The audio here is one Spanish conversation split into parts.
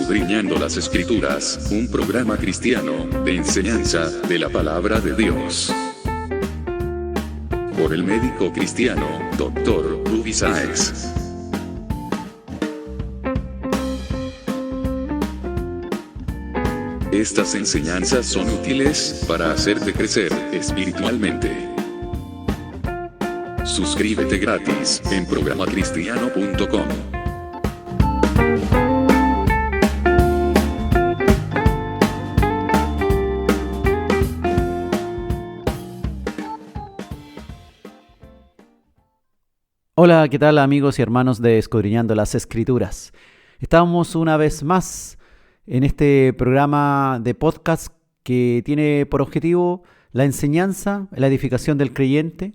Escudriñando las Escrituras, un programa cristiano de enseñanza de la palabra de Dios. Por el médico cristiano, Dr. Rudy Sáez. Estas enseñanzas son útiles para hacerte crecer espiritualmente. Suscríbete gratis en programacristiano.com. Hola, ¿qué tal amigos y hermanos de Escudriñando las Escrituras? Estamos una vez más en este programa de podcast que tiene por objetivo la enseñanza, la edificación del creyente,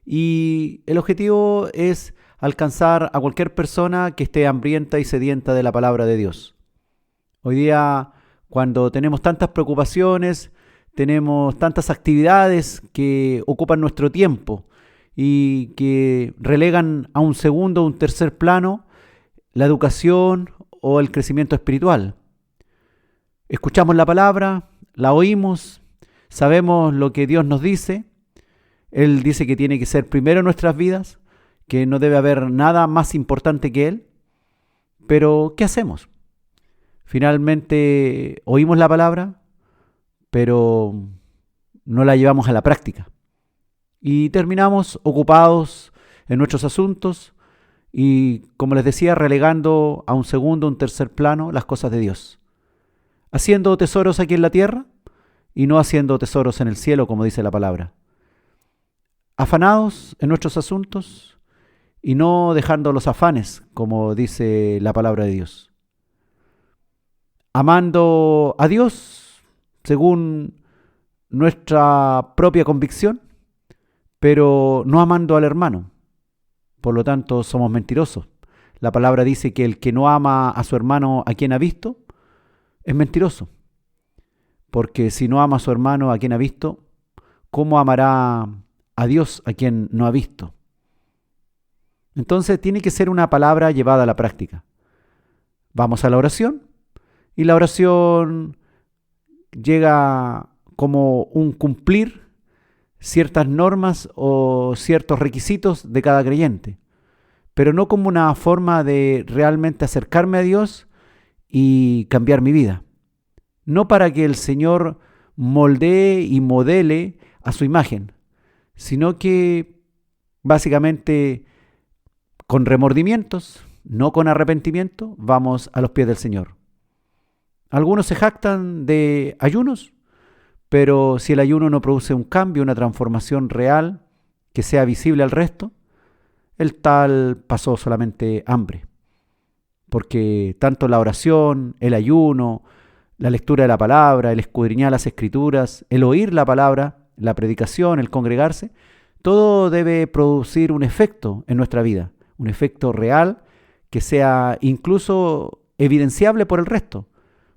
y el objetivo es alcanzar a cualquier persona que esté hambrienta y sedienta de la palabra de Dios. Hoy día, cuando tenemos tantas preocupaciones, tenemos tantas actividades que ocupan nuestro tiempo y que relegan a un segundo o un tercer plano la educación o el crecimiento espiritual. Escuchamos la palabra, la oímos, sabemos lo que Dios nos dice. Él dice que tiene que ser primero en nuestras vidas, que no debe haber nada más importante que Él. Pero, ¿qué hacemos? Finalmente oímos la palabra, pero no la llevamos a la práctica. Y terminamos ocupados en nuestros asuntos y, como les decía, relegando a un segundo, un tercer plano las cosas de Dios. Haciendo tesoros aquí en la tierra y no haciendo tesoros en el cielo, como dice la palabra. Afanados en nuestros asuntos y no dejando los afanes, como dice la palabra de Dios. Amando a Dios según nuestra propia convicción, pero no amando al hermano. Por lo tanto, somos mentirosos. La palabra dice que el que no ama a su hermano a quien ha visto, es mentiroso. Porque si no ama a su hermano a quien ha visto, ¿cómo amará a Dios a quien no ha visto? Entonces tiene que ser una palabra llevada a la práctica. Vamos a la oración, y la oración llega como un cumplir ciertas normas o ciertos requisitos de cada creyente, pero no como una forma de realmente acercarme a Dios y cambiar mi vida. No para que el Señor moldee y modele a su imagen, sino que básicamente con remordimientos, no con arrepentimiento, vamos a los pies del Señor. Algunos se jactan de ayunos, pero si el ayuno no produce un cambio, una transformación real que sea visible al resto, el tal pasó solamente hambre. Porque tanto la oración, el ayuno, la lectura de la palabra, el escudriñar las Escrituras, el oír la palabra, la predicación, el congregarse, todo debe producir un efecto en nuestra vida, un efecto real que sea incluso evidenciable por el resto,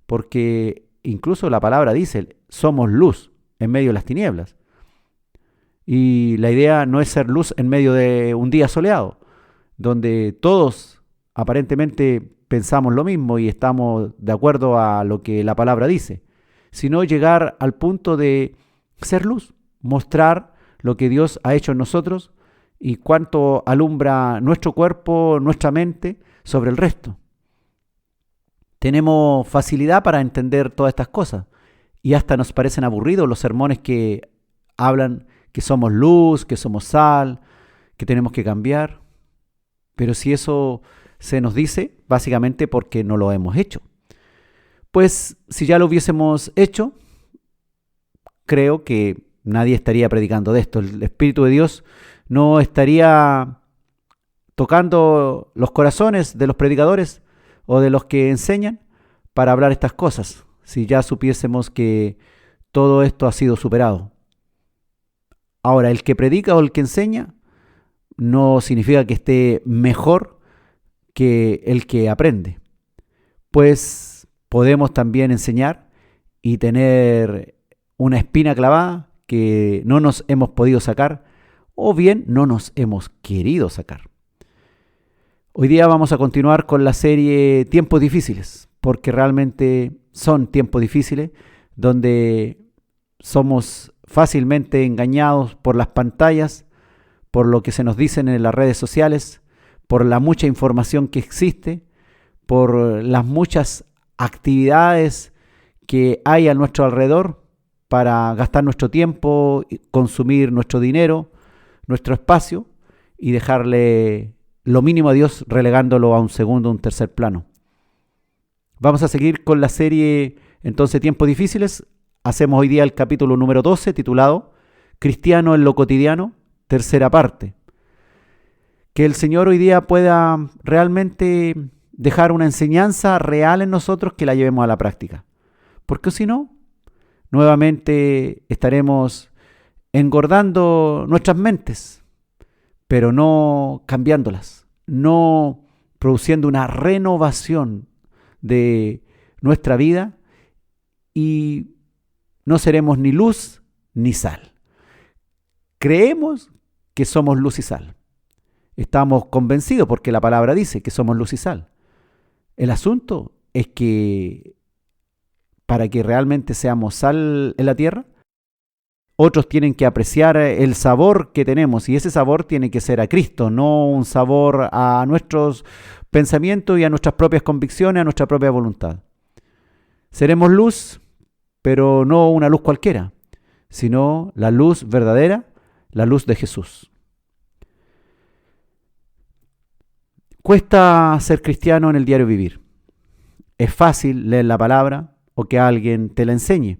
porque incluso la palabra dice, somos luz en medio de las tinieblas. Y la idea no es ser luz en medio de un día soleado, donde todos aparentemente pensamos lo mismo y estamos de acuerdo a lo que la palabra dice, sino llegar al punto de ser luz, mostrar lo que Dios ha hecho en nosotros y cuánto alumbra nuestro cuerpo, nuestra mente sobre el resto. Tenemos facilidad para entender todas estas cosas y hasta nos parecen aburridos los sermones que hablan que somos luz, que somos sal, que tenemos que cambiar. Pero si eso se nos dice, básicamente porque no lo hemos hecho. Pues si ya lo hubiésemos hecho, creo que nadie estaría predicando de esto. El Espíritu de Dios no estaría tocando los corazones de los predicadores o de los que enseñan para hablar estas cosas, si ya supiésemos que todo esto ha sido superado. Ahora, el que predica o el que enseña no significa que esté mejor que el que aprende, pues podemos también enseñar y tener una espina clavada que no nos hemos podido sacar o bien no nos hemos querido sacar. Hoy día vamos a continuar con la serie Tiempos Difíciles, porque realmente son tiempos difíciles donde somos fácilmente engañados por las pantallas, por lo que se nos dicen en las redes sociales, por la mucha información que existe, por las muchas actividades que hay a nuestro alrededor para gastar nuestro tiempo, consumir nuestro dinero, nuestro espacio y dejarle lo mínimo a Dios, relegándolo a un segundo, un tercer plano. Vamos a seguir con la serie entonces Tiempos Difíciles. Hacemos hoy día el capítulo número 12 titulado Cristiano en lo cotidiano, tercera parte. Que el Señor hoy día pueda realmente dejar una enseñanza real en nosotros que la llevemos a la práctica. Porque si no, nuevamente estaremos engordando nuestras mentes, pero no cambiándolas, no produciendo una renovación de nuestra vida y no seremos ni luz ni sal. Creemos que somos luz y sal. Estamos convencidos porque la palabra dice que somos luz y sal. El asunto es que para que realmente seamos sal en la tierra, otros tienen que apreciar el sabor que tenemos y ese sabor tiene que ser a Cristo, no un sabor a nuestros pensamientos y a nuestras propias convicciones, a nuestra propia voluntad. Seremos luz, pero no una luz cualquiera, sino la luz verdadera, la luz de Jesús. Cuesta ser cristiano en el diario vivir. Es fácil leer la palabra o que alguien te la enseñe.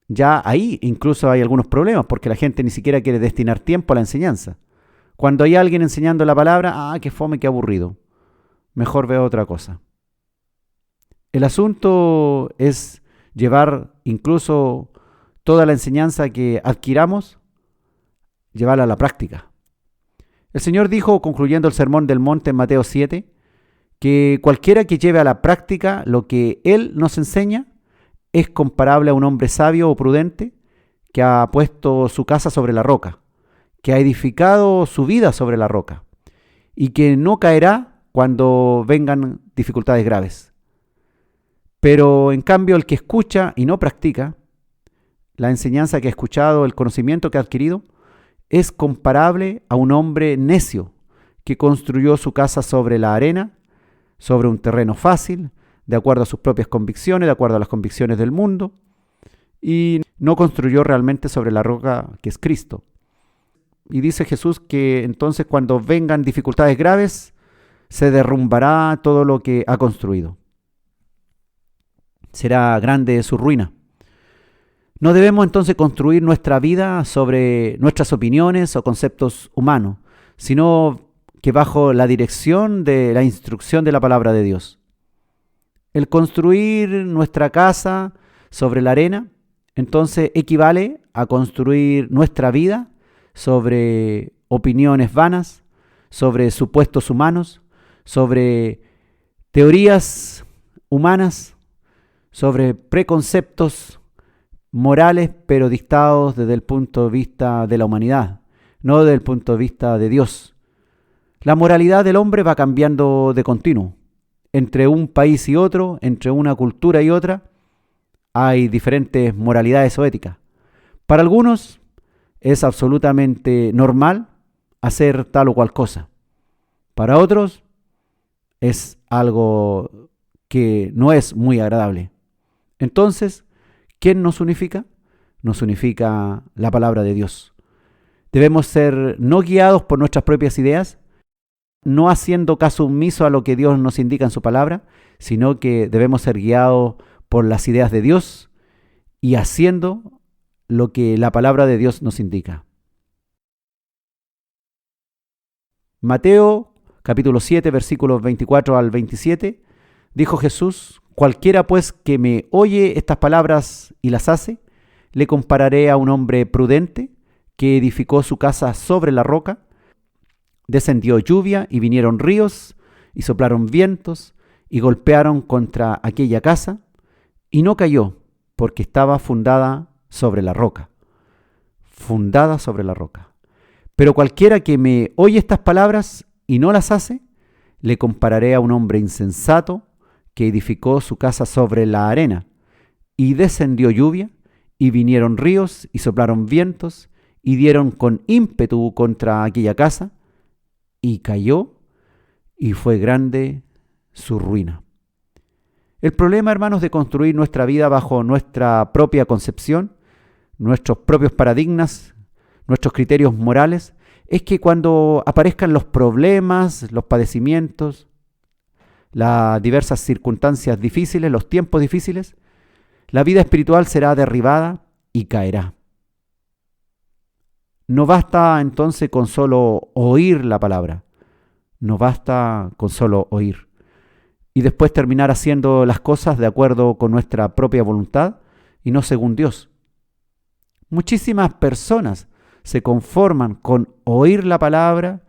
Ya ahí incluso hay algunos problemas porque la gente ni siquiera quiere destinar tiempo a la enseñanza. Cuando hay alguien enseñando la palabra, qué fome, qué aburrido. Mejor veo otra cosa. El asunto es llevar incluso toda la enseñanza que adquiramos, llevarla a la práctica. El Señor dijo, concluyendo el Sermón del Monte en Mateo 7, que cualquiera que lleve a la práctica lo que Él nos enseña es comparable a un hombre sabio o prudente que ha puesto su casa sobre la roca, que ha edificado su vida sobre la roca y que no caerá cuando vengan dificultades graves. Pero en cambio el que escucha y no practica, la enseñanza que ha escuchado, el conocimiento que ha adquirido, es comparable a un hombre necio que construyó su casa sobre la arena, sobre un terreno fácil, de acuerdo a sus propias convicciones, de acuerdo a las convicciones del mundo, y no construyó realmente sobre la roca que es Cristo. Y dice Jesús que entonces cuando vengan dificultades graves, se derrumbará todo lo que ha construido. Será grande su ruina. No debemos entonces construir nuestra vida sobre nuestras opiniones o conceptos humanos, sino que bajo la dirección de la instrucción de la palabra de Dios. El construir nuestra casa sobre la arena, entonces equivale a construir nuestra vida sobre opiniones vanas, sobre supuestos humanos, sobre teorías humanas, sobre preconceptos morales, pero dictados desde el punto de vista de la humanidad, no desde el punto de vista de Dios. La moralidad del hombre va cambiando de continuo. Entre un país y otro, entre una cultura y otra, hay diferentes moralidades o éticas. Para algunos es absolutamente normal hacer tal o cual cosa. Para otros es algo que no es muy agradable. Entonces, ¿quién nos unifica? Nos unifica la palabra de Dios. Debemos ser no guiados por nuestras propias ideas, no haciendo caso omiso a lo que Dios nos indica en su palabra, sino que debemos ser guiados por las ideas de Dios y haciendo lo que la palabra de Dios nos indica. Mateo capítulo 7, versículos 24 al 27, dijo Jesús: cualquiera pues que me oye estas palabras y las hace, le compararé a un hombre prudente que edificó su casa sobre la roca. Descendió lluvia y vinieron ríos y soplaron vientos y golpearon contra aquella casa y no cayó porque estaba fundada sobre la roca. Fundada sobre la roca. Pero cualquiera que me oye estas palabras y no las hace, le compararé a un hombre insensato que edificó su casa sobre la arena, y descendió lluvia, y vinieron ríos, y soplaron vientos, y dieron con ímpetu contra aquella casa, y cayó, y fue grande su ruina. El problema, hermanos, de construir nuestra vida bajo nuestra propia concepción, nuestros propios paradigmas, nuestros criterios morales, es que cuando aparezcan los problemas, los padecimientos, las diversas circunstancias difíciles, los tiempos difíciles, la vida espiritual será derribada y caerá. No basta entonces con solo oír la palabra, no basta con solo oír y después terminar haciendo las cosas de acuerdo con nuestra propia voluntad y no según Dios. Muchísimas personas se conforman con oír la palabra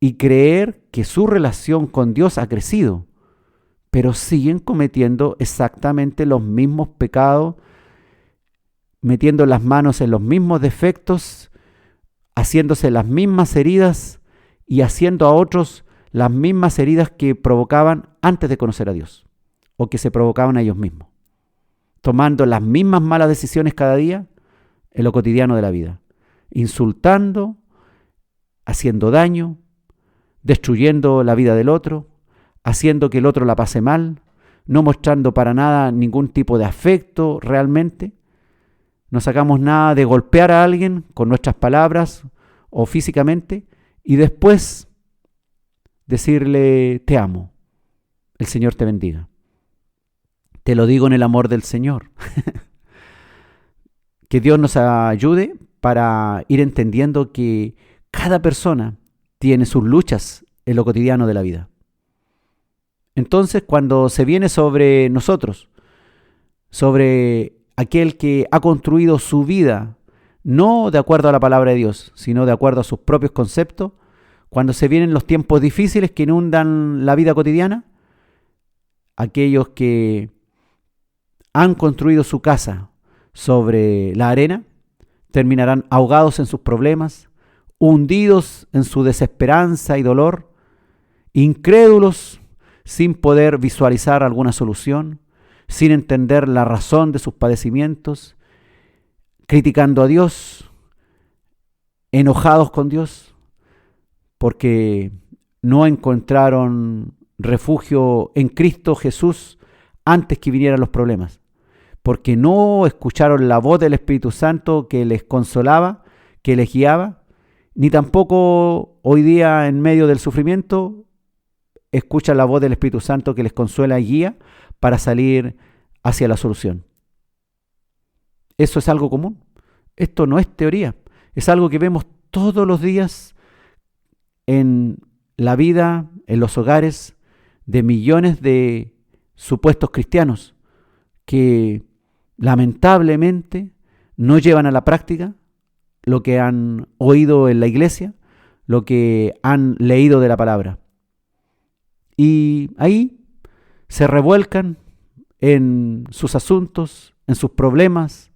y creer que su relación con Dios ha crecido, pero siguen cometiendo exactamente los mismos pecados, metiendo las manos en los mismos defectos, haciéndose las mismas heridas y haciendo a otros las mismas heridas que provocaban antes de conocer a Dios o que se provocaban a ellos mismos, tomando las mismas malas decisiones cada día en lo cotidiano de la vida, insultando, haciendo daño, destruyendo la vida del otro, haciendo que el otro la pase mal, no mostrando para nada ningún tipo de afecto realmente. No sacamos nada de golpear a alguien con nuestras palabras o físicamente y después decirle te amo, el Señor te bendiga. Te lo digo en el amor del Señor. Que Dios nos ayude para ir entendiendo que cada persona tiene sus luchas en lo cotidiano de la vida. Entonces, cuando se viene sobre nosotros, sobre aquel que ha construido su vida, no de acuerdo a la palabra de Dios, sino de acuerdo a sus propios conceptos, cuando se vienen los tiempos difíciles que inundan la vida cotidiana, aquellos que han construido su casa sobre la arena, terminarán ahogados en sus problemas, hundidos en su desesperanza y dolor, incrédulos, sin poder visualizar alguna solución, sin entender la razón de sus padecimientos, criticando a Dios, enojados con Dios, porque no encontraron refugio en Cristo Jesús antes que vinieran los problemas, porque no escucharon la voz del Espíritu Santo que les consolaba, que les guiaba, ni tampoco hoy día en medio del sufrimiento escuchan la voz del Espíritu Santo que les consuela y guía para salir hacia la solución. Eso es algo común. Esto no es teoría, es algo que vemos todos los días en la vida, en los hogares de millones de supuestos cristianos que lamentablemente no llevan a la práctica lo que han oído en la iglesia, lo que han leído de la palabra. Y ahí se revuelcan en sus asuntos, en sus problemas,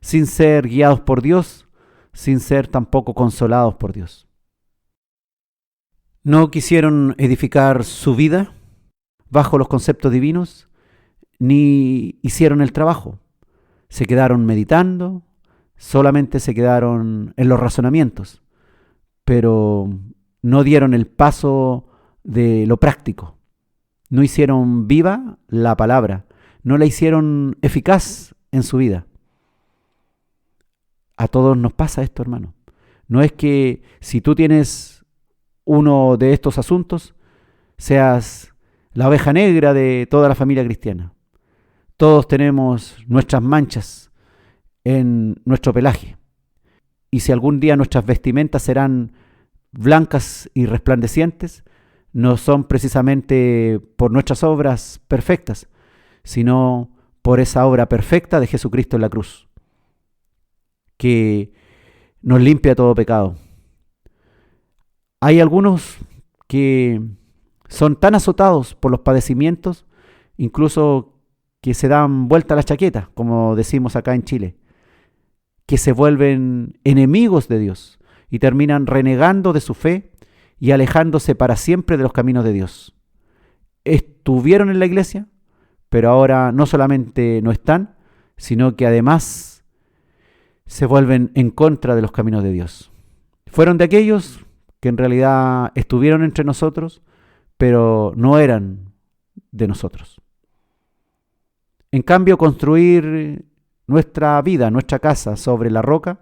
sin ser guiados por Dios, sin ser tampoco consolados por Dios. No quisieron edificar su vida bajo los conceptos divinos, ni hicieron el trabajo. Se quedaron meditando, solamente se quedaron en los razonamientos, pero no dieron el paso de lo práctico. No hicieron viva la palabra, no la hicieron eficaz en su vida. A todos nos pasa esto, hermano. No es que si tú tienes uno de estos asuntos, seas la oveja negra de toda la familia cristiana. Todos tenemos nuestras manchas en nuestro pelaje. Y si algún día nuestras vestimentas serán blancas y resplandecientes, no son precisamente por nuestras obras perfectas, sino por esa obra perfecta de Jesucristo en la cruz, que nos limpia todo pecado. Hay algunos que son tan azotados por los padecimientos, incluso que se dan vuelta a la chaqueta, como decimos acá en Chile, que se vuelven enemigos de Dios y terminan renegando de su fe y alejándose para siempre de los caminos de Dios. estuvieron en la iglesia, pero ahora no solamente no están, sino que además se vuelven en contra de los caminos de Dios. Fueron de aquellos que en realidad estuvieron entre nosotros, pero no eran de nosotros. En cambio, construir nuestra vida, nuestra casa sobre la roca,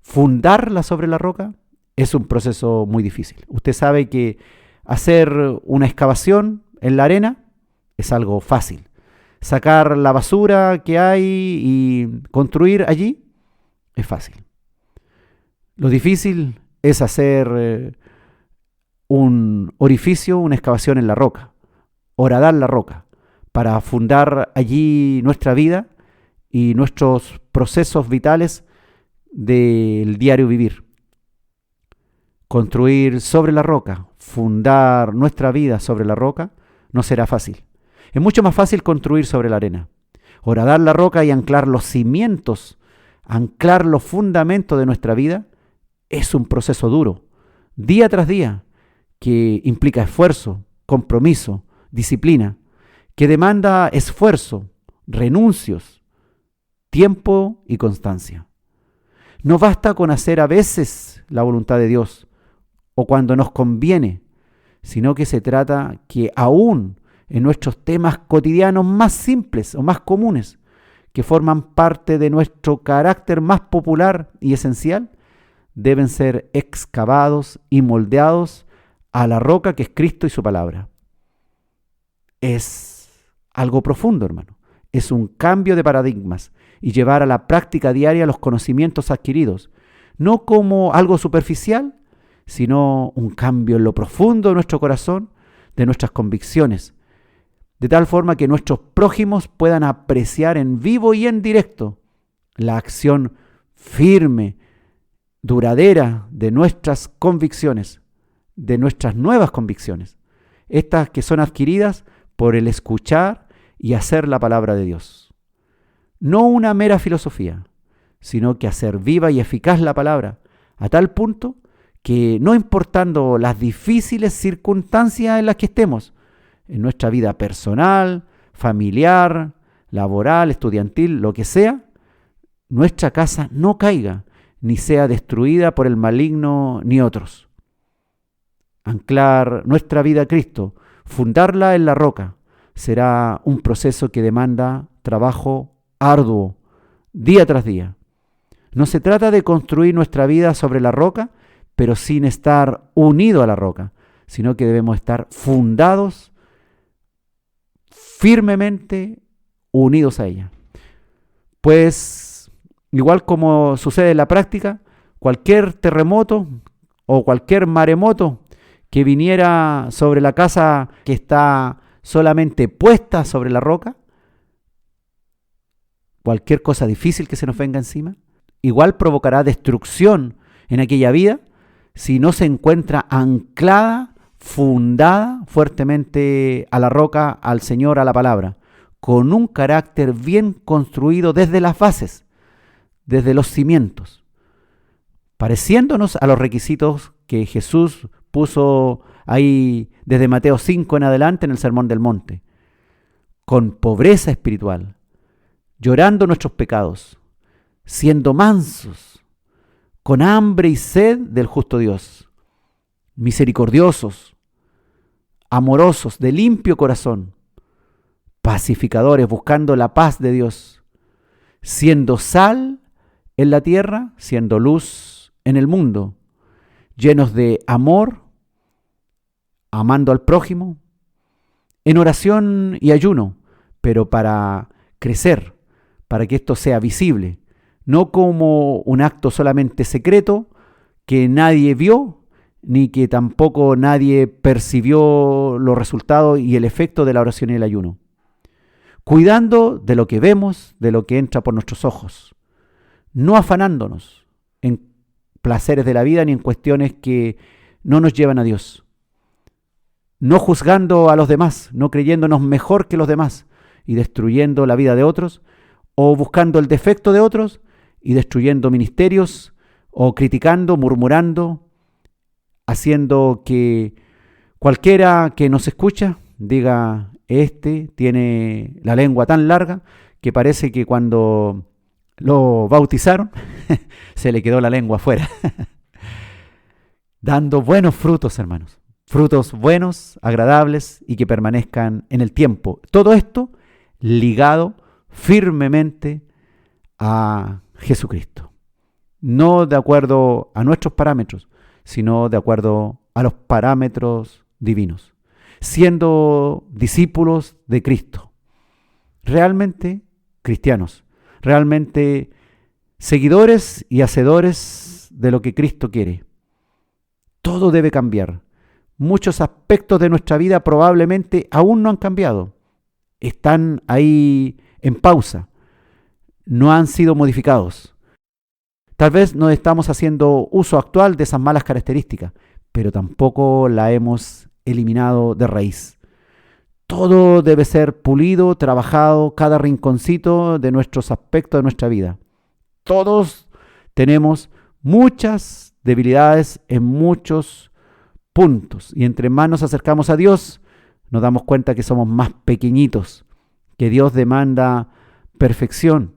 fundarla sobre la roca, es un proceso muy difícil. Usted sabe que hacer una excavación en la arena es algo fácil. Sacar la basura que hay y construir allí es fácil. Lo difícil es hacer un orificio, una excavación en la roca, horadar la roca, para fundar allí nuestra vida y nuestros procesos vitales del diario vivir. Construir sobre la roca, fundar nuestra vida sobre la roca, no será fácil. Es mucho más fácil construir sobre la arena. Horadar la roca y anclar los cimientos, anclar los fundamentos de nuestra vida, es un proceso duro, día tras día, que implica esfuerzo, compromiso, disciplina, que demanda esfuerzo, renuncios, tiempo y constancia. No basta con hacer a veces la voluntad de Dios o cuando nos conviene, sino que se trata que aún en nuestros temas cotidianos más simples o más comunes, que forman parte de nuestro carácter más popular y esencial, deben ser excavados y moldeados a la roca que es Cristo y su palabra. Es algo profundo, hermano. Es un cambio de paradigmas y llevar a la práctica diaria los conocimientos adquiridos, no como algo superficial, sino un cambio en lo profundo de nuestro corazón, de nuestras convicciones, de tal forma que nuestros prójimos puedan apreciar en vivo y en directo la acción firme, duradera de nuestras convicciones, de nuestras nuevas convicciones, estas que son adquiridas por el escuchar y hacer la palabra de Dios. No una mera filosofía, sino que hacer viva y eficaz la palabra, a tal punto que no importando las difíciles circunstancias en las que estemos, en nuestra vida personal, familiar, laboral, estudiantil, lo que sea, nuestra casa no caiga, ni sea destruida por el maligno ni otros. Anclar nuestra vida a Cristo, fundarla en la roca, será un proceso que demanda trabajo arduo, día tras día. No se trata de construir nuestra vida sobre la roca, pero sin estar unido a la roca, sino que debemos estar fundados firmemente unidos a ella. Pues, igual como sucede en la práctica, cualquier terremoto o cualquier maremoto que viniera sobre la casa que está solamente puesta sobre la roca, cualquier cosa difícil que se nos venga encima, igual provocará destrucción en aquella vida si no se encuentra anclada, fundada fuertemente a la roca, al Señor, a la palabra, con un carácter bien construido desde las bases, desde los cimientos, pareciéndonos a los requisitos que Jesús puso ahí desde Mateo 5 en adelante en el Sermón del Monte, con pobreza espiritual, llorando nuestros pecados, siendo mansos, con hambre y sed del justo Dios, misericordiosos, amorosos, de limpio corazón, pacificadores, buscando la paz de Dios, siendo sal en la tierra, siendo luz en el mundo, llenos de amor, amando al prójimo, en oración y ayuno, pero para crecer, para que esto sea visible, no como un acto solamente secreto que nadie vio, ni que tampoco nadie percibió los resultados y el efecto de la oración y el ayuno. Cuidando de lo que vemos, de lo que entra por nuestros ojos, no afanándonos en placeres de la vida ni en cuestiones que no nos llevan a Dios. No juzgando a los demás, no creyéndonos mejor que los demás y destruyendo la vida de otros, o buscando el defecto de otros y destruyendo ministerios, o criticando, murmurando, haciendo que cualquiera que nos escucha diga, este tiene la lengua tan larga que parece que cuando lo bautizaron se le quedó la lengua afuera. Dando buenos frutos, hermanos. Frutos buenos, agradables y que permanezcan en el tiempo. Todo esto ligado firmemente a Jesucristo. No de acuerdo a nuestros parámetros, sino de acuerdo a los parámetros divinos. Siendo discípulos de Cristo. Realmente cristianos. Realmente seguidores y hacedores de lo que Cristo quiere. Todo debe cambiar. Muchos aspectos de nuestra vida probablemente aún no han cambiado. Están ahí en pausa. No han sido modificados. Tal vez no estamos haciendo uso actual de esas malas características, pero tampoco la hemos eliminado de raíz. Todo debe ser pulido, trabajado, cada rinconcito de nuestros aspectos de nuestra vida. Todos tenemos muchas debilidades en muchos puntos. Y entre más nos acercamos a Dios, nos damos cuenta que somos más pequeñitos, que Dios demanda perfección.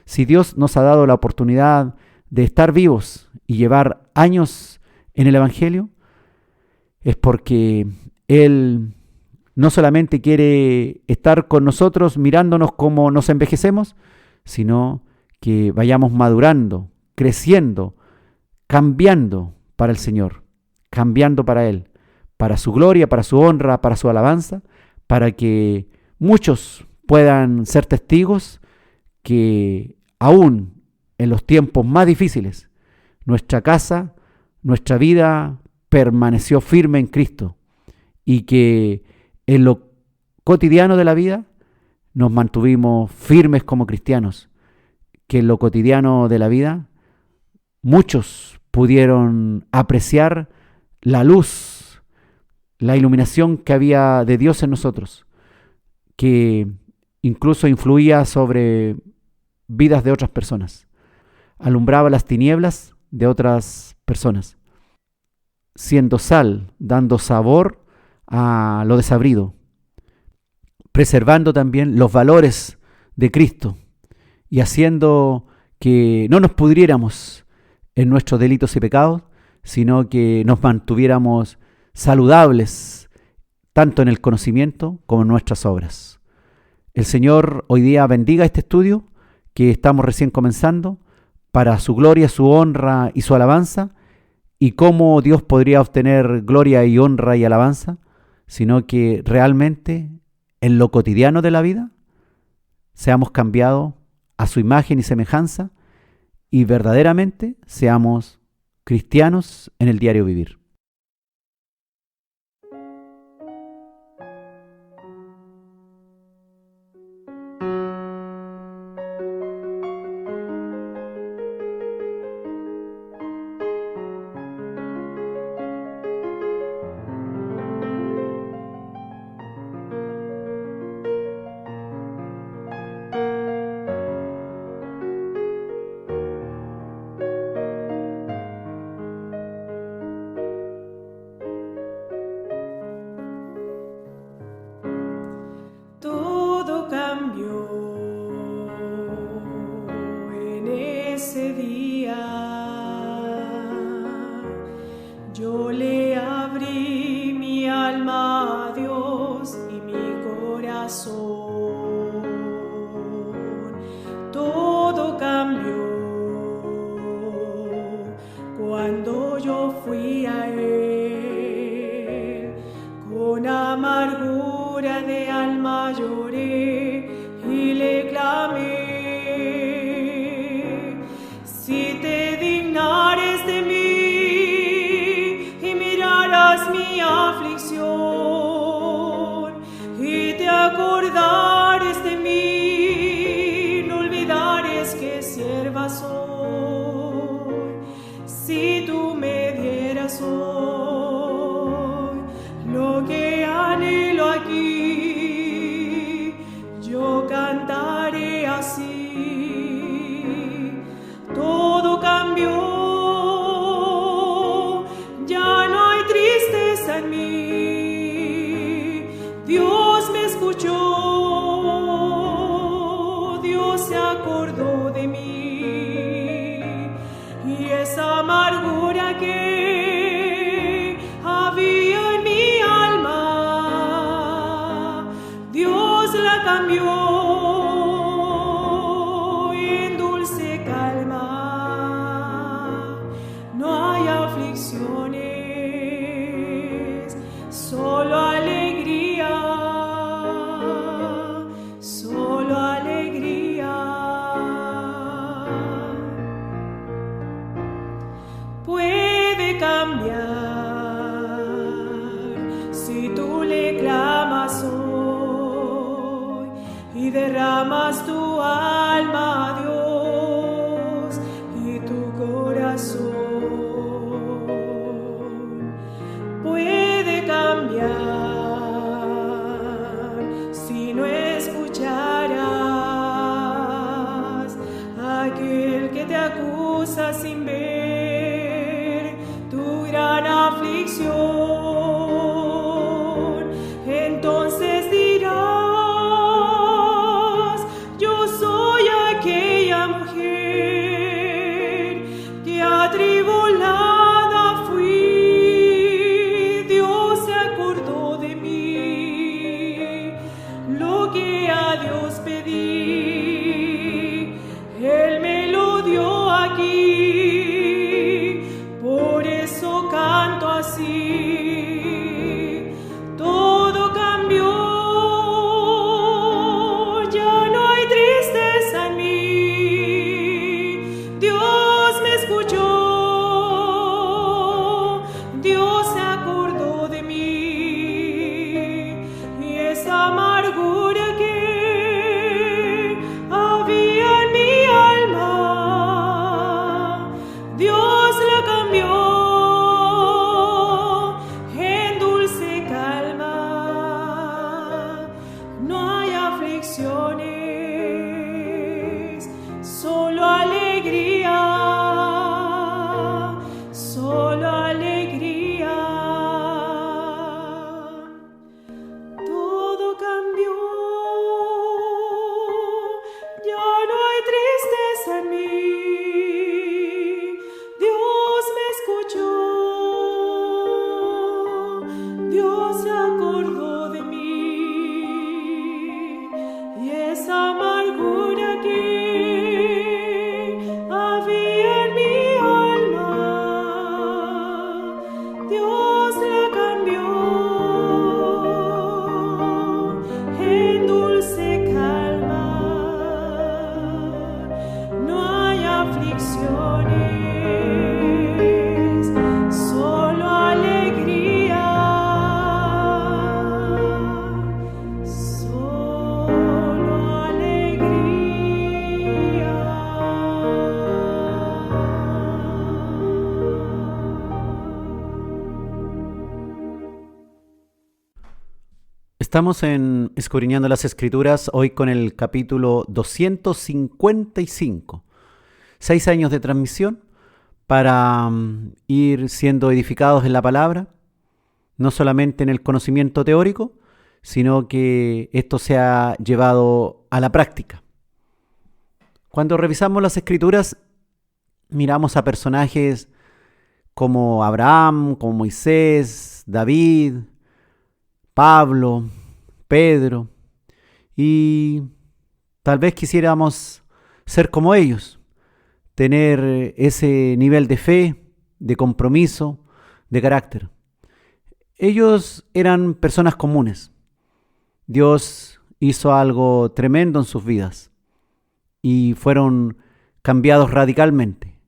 Si Dios nos ha dado la oportunidad de estar vivos y llevar años en el Evangelio, es porque Él no solamente quiere estar con nosotros mirándonos cómo nos envejecemos, sino que vayamos madurando, creciendo, cambiando para el Señor, cambiando para Él, para su gloria, para su honra, para su alabanza, para que muchos puedan ser testigos que aún en los tiempos más difíciles, nuestra casa, nuestra vida permaneció firme en Cristo y que en lo cotidiano de la vida nos mantuvimos firmes como cristianos, que en lo cotidiano de la vida muchos pudieron apreciar la luz, la iluminación que había de Dios en nosotros, que incluso influía sobre vidas de otras personas, alumbraba las tinieblas de otras personas, siendo sal, dando sabor a lo desabrido, preservando también los valores de Cristo y haciendo que no nos pudriéramos en nuestros delitos y pecados, sino que nos mantuviéramos saludables tanto en el conocimiento como en nuestras obras. El Señor hoy día bendiga este estudio que estamos recién comenzando para su gloria, su honra y su alabanza. ¿Y cómo Dios podría obtener gloria y honra y alabanza? Sino que realmente en lo cotidiano de la vida seamos cambiados a su imagen y semejanza y verdaderamente seamos cristianos en el diario vivir. Todo cambió en ese día. Yo le abrí mi alma a Dios y mi corazón. Todo cambió cuando yo fui a Él con amargura de alma lloré y le clamé. Si te dignares de mí y miraras mi aflicción y te acordares de mí, no olvidares que sierva soy. Si tú me dieras hoy lo que anhelo aquí, yo cantaré así. Todo cambió, ya no hay tristeza en mí. cambiar si tú le clamas hoy y derramas tu alma a Dios y tu corazón. Puede cambiar si no escucharás a aquel que te acusa sin ver tu gran aflicción. Entonces dirás: yo soy aquella mujer que atribulada fui. Dios se acordó de mí. Lo que a Dios pedí, Él me lo dio aquí. Por eso canto así. Todo cambió, ya no hay tristeza en mí. Dios me escuchó, Dios se acordó de mí. Y esa amargura que había en mi alma, Dios la cambió en dulce calma. No hay aflicciones, solo alegría, solo alegría. Todo cambió, ya no hay tristeza en mí. Dios me escuchó, Dios se acordó de mí. Y esa amargura que había en mi alma, Dios la cambió en dulce calma. No hay aflicciones, solo alegría, solo alegría. Estamos en Escudriñando las Escrituras, hoy con el capítulo 255. 6 años de transmisión para ir siendo edificados en la palabra, no solamente en el conocimiento teórico, sino que esto se ha llevado a la práctica. Cuando revisamos las Escrituras, miramos a personajes como Abraham, como Moisés, David, Pablo, Pedro, y tal vez quisiéramos ser como ellos, tener ese nivel de fe, de compromiso, de carácter. Ellos eran personas comunes. Dios hizo algo tremendo en sus vidas y fueron cambiados radicalmente.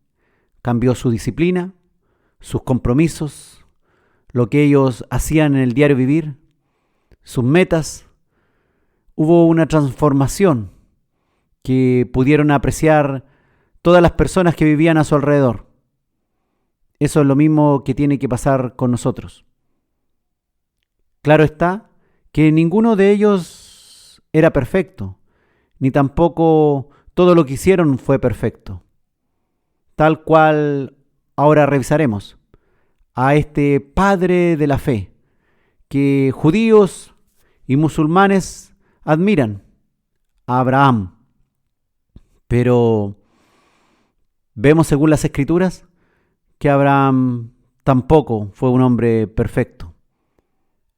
Cambió su disciplina, sus compromisos, lo que ellos hacían en el diario vivir, sus metas. Hubo una transformación que pudieron apreciar todas las personas que vivían a su alrededor. Eso es lo mismo que tiene que pasar con nosotros. Claro está que ninguno de ellos era perfecto, ni tampoco todo lo que hicieron fue perfecto. Tal cual ahora revisaremos a este padre de la fe, que judíos y musulmanes admiran, a Abraham. Pero vemos según las Escrituras que Abraham tampoco fue un hombre perfecto.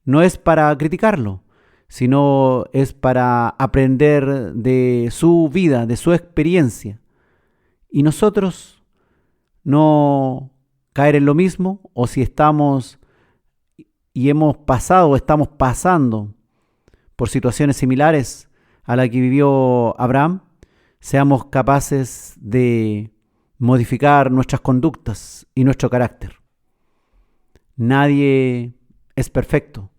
No es para criticarlo, sino es para aprender de su vida, de su experiencia. Y nosotros no caer en lo mismo, o si estamos y hemos pasado o estamos pasando por situaciones similares a la que vivió Abraham, seamos capaces de modificar nuestras conductas y nuestro carácter. Nadie es perfecto.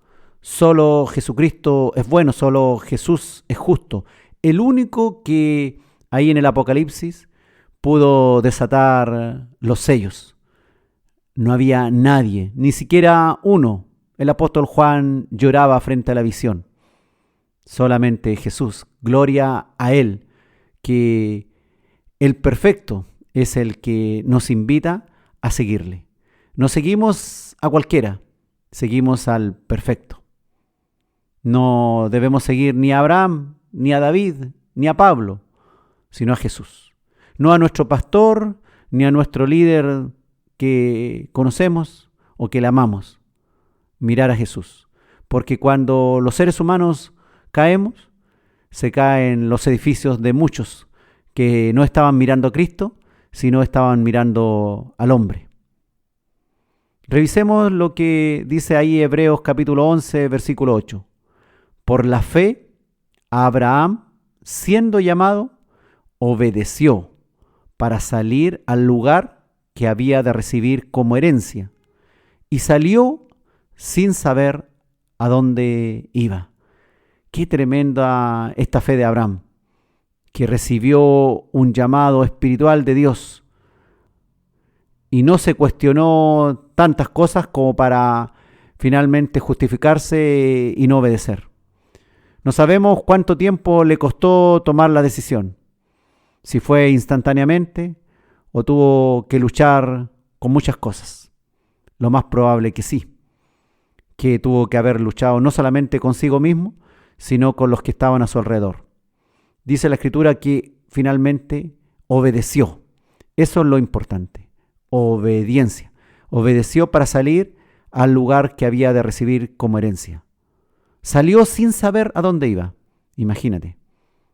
Solo Jesucristo es bueno, solo Jesús es justo. El único que ahí en el Apocalipsis pudo desatar los sellos. No había nadie, ni siquiera uno. El apóstol Juan lloraba frente a la visión. Solamente Jesús. Gloria a Él, que el perfecto es el que nos invita a seguirle. No seguimos a cualquiera, seguimos al perfecto. No debemos seguir ni a Abraham, ni a David, ni a Pablo, sino a Jesús. No a nuestro pastor, ni a nuestro líder que conocemos o que le amamos. Mirar a Jesús. Porque cuando los seres humanos caemos, se caen los edificios de muchos que no estaban mirando a Cristo, sino estaban mirando al hombre. Revisemos lo que dice ahí Hebreos capítulo 11, versículo 8. Por la fe, Abraham, siendo llamado, obedeció para salir al lugar que había de recibir como herencia, y salió sin saber a dónde iba. Qué tremenda esta fe de Abraham, que recibió un llamado espiritual de Dios y no se cuestionó tantas cosas como para finalmente justificarse y no obedecer. No sabemos cuánto tiempo le costó tomar la decisión, si fue instantáneamente o tuvo que luchar con muchas cosas. Lo más probable que sí, que tuvo que haber luchado no solamente consigo mismo, sino con los que estaban a su alrededor. Dice la Escritura que finalmente obedeció. Eso es lo importante, obediencia. Obedeció para salir al lugar que había de recibir como herencia. Salió sin saber a dónde iba. Imagínate.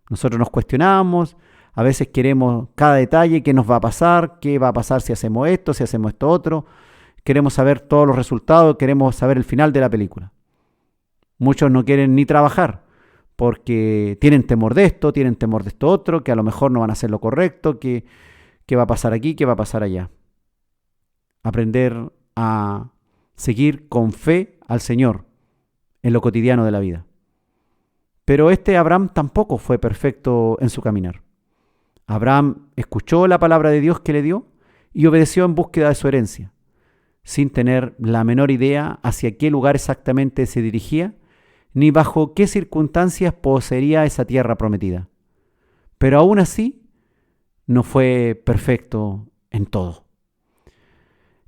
Nosotros nos cuestionamos, a veces queremos cada detalle, qué nos va a pasar, qué va a pasar si hacemos esto, si hacemos esto otro. Queremos saber todos los resultados, queremos saber el final de la película. Muchos no quieren ni trabajar porque tienen temor de esto, tienen temor de esto otro, que a lo mejor no van a hacer lo correcto, que va a pasar aquí, qué va a pasar allá. Aprender a seguir con fe al Señor en lo cotidiano de la vida. Pero Abraham tampoco fue perfecto en su caminar. Abraham escuchó la palabra de Dios que le dio y obedeció en búsqueda de su herencia, sin tener la menor idea hacia qué lugar exactamente se dirigía, ni bajo qué circunstancias poseería esa tierra prometida. Pero aún así, no fue perfecto en todo.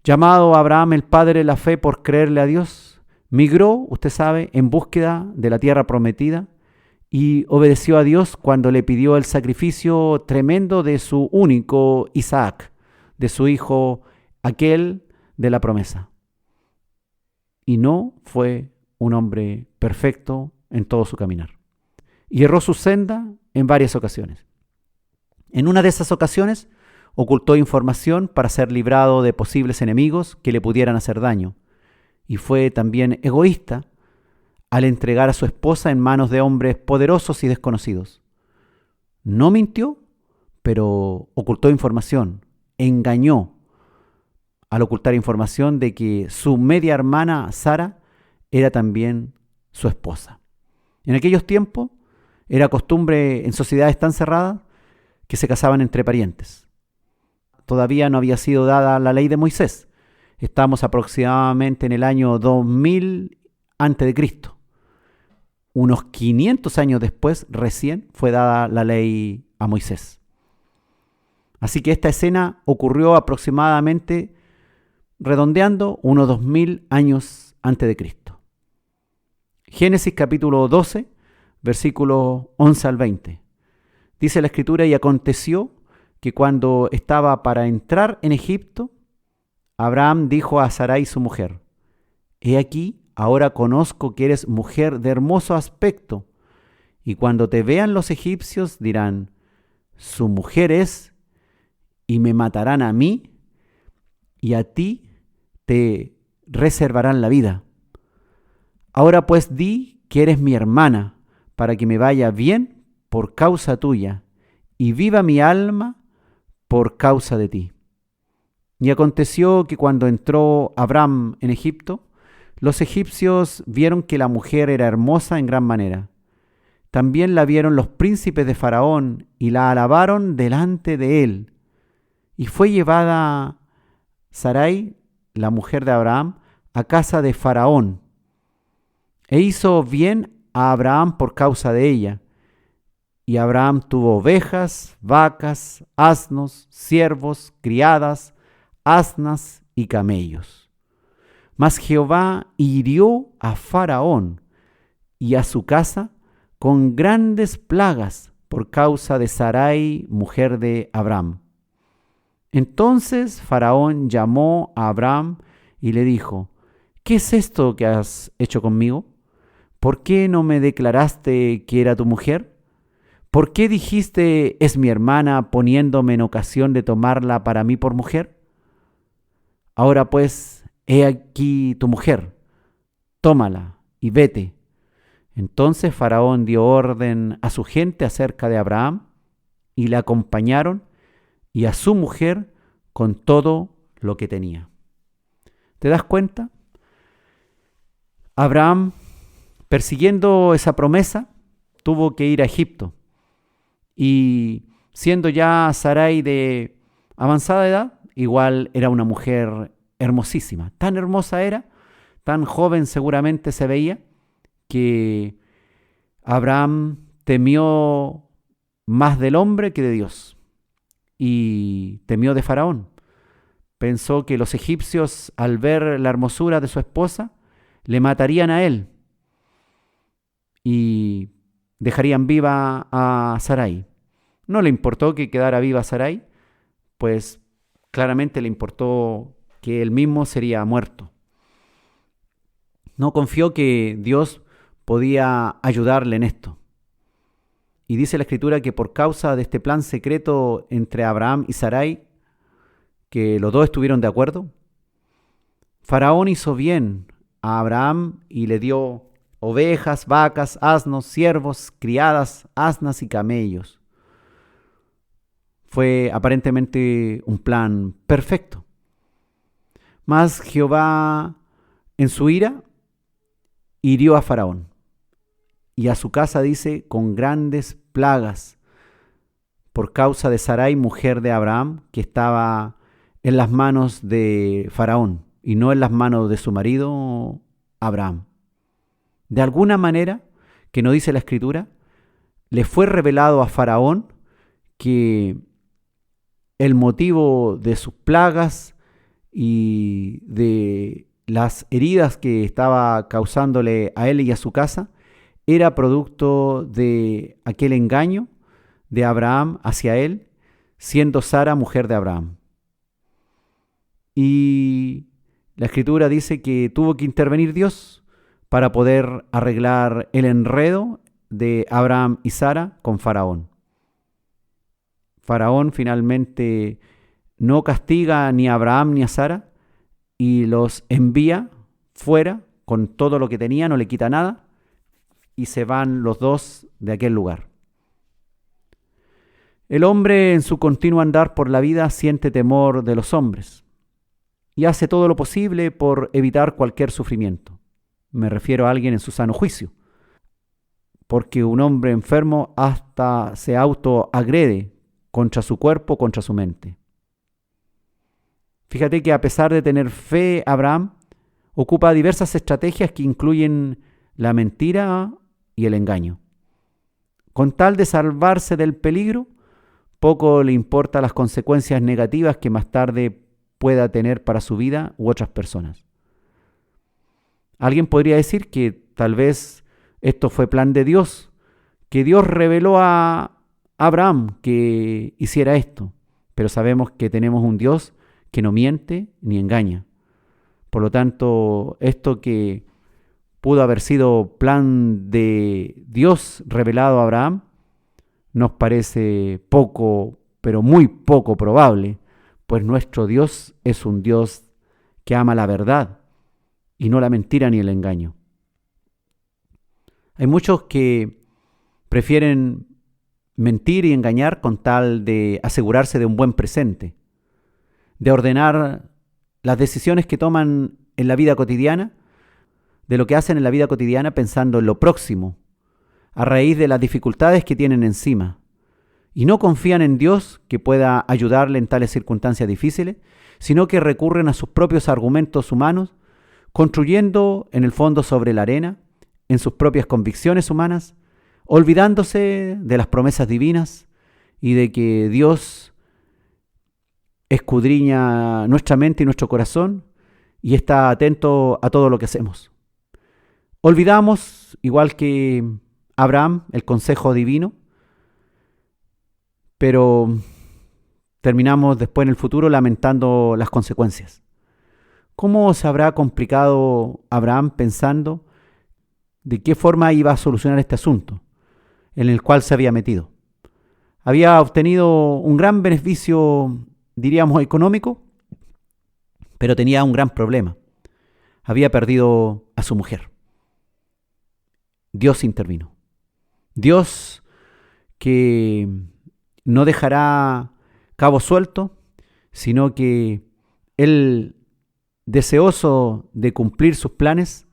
Llamado Abraham el padre de la fe por creerle a Dios, migró, usted sabe, en búsqueda de la tierra prometida y obedeció a Dios cuando le pidió el sacrificio tremendo de su único Isaac, de su hijo, aquel de la promesa. Y no fue un hombre perfecto en todo su caminar. Y erró su senda en varias ocasiones. En una de esas ocasiones ocultó información para ser librado de posibles enemigos que le pudieran hacer daño. Y fue también egoísta al entregar a su esposa en manos de hombres poderosos y desconocidos. No mintió, pero ocultó información, engañó al ocultar información de que su media hermana Sara era también su esposa. En aquellos tiempos era costumbre en sociedades tan cerradas que se casaban entre parientes. Todavía no había sido dada la ley de Moisés. Estamos aproximadamente en el año 2000 a.C. Unos 500 años después, recién, fue dada la ley a Moisés. Así que esta escena ocurrió aproximadamente, redondeando, unos 2000 años antes de Cristo. Génesis capítulo 12, versículos 11 al 20. Dice la Escritura: y aconteció que cuando estaba para entrar en Egipto, Abraham dijo a Sarai su mujer: he aquí, ahora conozco que eres mujer de hermoso aspecto, y cuando te vean los egipcios dirán: su mujer es, y me matarán a mí, y a ti te reservarán la vida. Ahora pues di que eres mi hermana, para que me vaya bien por causa tuya, y viva mi alma por causa de ti. Y aconteció que cuando entró Abram en Egipto, los egipcios vieron que la mujer era hermosa en gran manera. También la vieron los príncipes de Faraón y la alabaron delante de él. Y fue llevada Sarai, la mujer de Abraham, a casa de Faraón. E hizo bien a Abraham por causa de ella. Y Abraham tuvo ovejas, vacas, asnos, siervos, criadas, asnas y camellos. Mas Jehová hirió a Faraón y a su casa con grandes plagas por causa de Sarai, mujer de Abraham. Entonces Faraón llamó a Abraham y le dijo: ¿Qué es esto que has hecho conmigo? ¿Por qué no me declaraste que era tu mujer? ¿Por qué dijiste es mi hermana, poniéndome en ocasión de tomarla para mí por mujer? Ahora pues, he aquí tu mujer, tómala y vete. Entonces Faraón dio orden a su gente acerca de Abraham y le acompañaron y a su mujer con todo lo que tenía. ¿Te das cuenta? Abraham, persiguiendo esa promesa, tuvo que ir a Egipto. Y siendo ya Sarai de avanzada edad, igual era una mujer hermosísima. Tan hermosa era, tan joven seguramente se veía, que Abraham temió más del hombre que de Dios. Y temió de Faraón. Pensó que los egipcios, al ver la hermosura de su esposa, le matarían a él y dejarían viva a Sarai. No le importó que quedara viva Sarai, pues claramente le importó que él mismo sería muerto. No confió que Dios podía ayudarle en esto. Y dice la Escritura que por causa de este plan secreto entre Abraham y Sarai, que los dos estuvieron de acuerdo, Faraón hizo bien a Abraham y le dio ovejas, vacas, asnos, siervos, criadas, asnas y camellos. Fue aparentemente un plan perfecto. Mas Jehová, en su ira, hirió a Faraón y a su casa, dice, con grandes plagas por causa de Sarai, mujer de Abraham, que estaba en las manos de Faraón y no en las manos de su marido Abraham. De alguna manera, que no dice la Escritura, le fue revelado a Faraón que el motivo de sus plagas y de las heridas que estaba causándole a él y a su casa era producto de aquel engaño de Abraham hacia él, siendo Sara mujer de Abraham. Y la Escritura dice que tuvo que intervenir Dios para poder arreglar el enredo de Abraham y Sara con Faraón. Faraón finalmente no castiga ni a Abraham ni a Sara y los envía fuera con todo lo que tenía, no le quita nada, y se van los dos de aquel lugar. El hombre en su continuo andar por la vida siente temor de los hombres y hace todo lo posible por evitar cualquier sufrimiento. Me refiero a alguien en su sano juicio, porque un hombre enfermo hasta se autoagrede contra su cuerpo, contra su mente. Fíjate que a pesar de tener fe, Abraham ocupa diversas estrategias que incluyen la mentira y el engaño. Con tal de salvarse del peligro, poco le importa las consecuencias negativas que más tarde pueda tener para su vida u otras personas. Alguien podría decir que tal vez esto fue plan de Dios, que Dios reveló a Abraham que hiciera esto, pero sabemos que tenemos un Dios que no miente ni engaña. Por lo tanto, esto que pudo haber sido plan de Dios revelado a Abraham, nos parece poco, pero muy poco probable, pues nuestro Dios es un Dios que ama la verdad y no la mentira ni el engaño. Hay muchos que prefieren mentir y engañar con tal de asegurarse de un buen presente, de ordenar las decisiones que toman en la vida cotidiana, de lo que hacen en la vida cotidiana pensando en lo próximo, a raíz de las dificultades que tienen encima, y no confían en Dios que pueda ayudarle en tales circunstancias difíciles, sino que recurren a sus propios argumentos humanos, construyendo en el fondo sobre la arena, en sus propias convicciones humanas, olvidándose de las promesas divinas y de que Dios escudriña nuestra mente y nuestro corazón y está atento a todo lo que hacemos. Olvidamos, igual que Abraham, el consejo divino, pero terminamos después en el futuro lamentando las consecuencias. ¿Cómo se habrá complicado Abraham pensando de qué forma iba a solucionar este asunto en el cual se había metido? Había obtenido un gran beneficio, diríamos, económico, pero tenía un gran problema. Había perdido a su mujer. Dios intervino. Dios, que no dejará cabo suelto, sino que Él, deseoso de cumplir sus planes,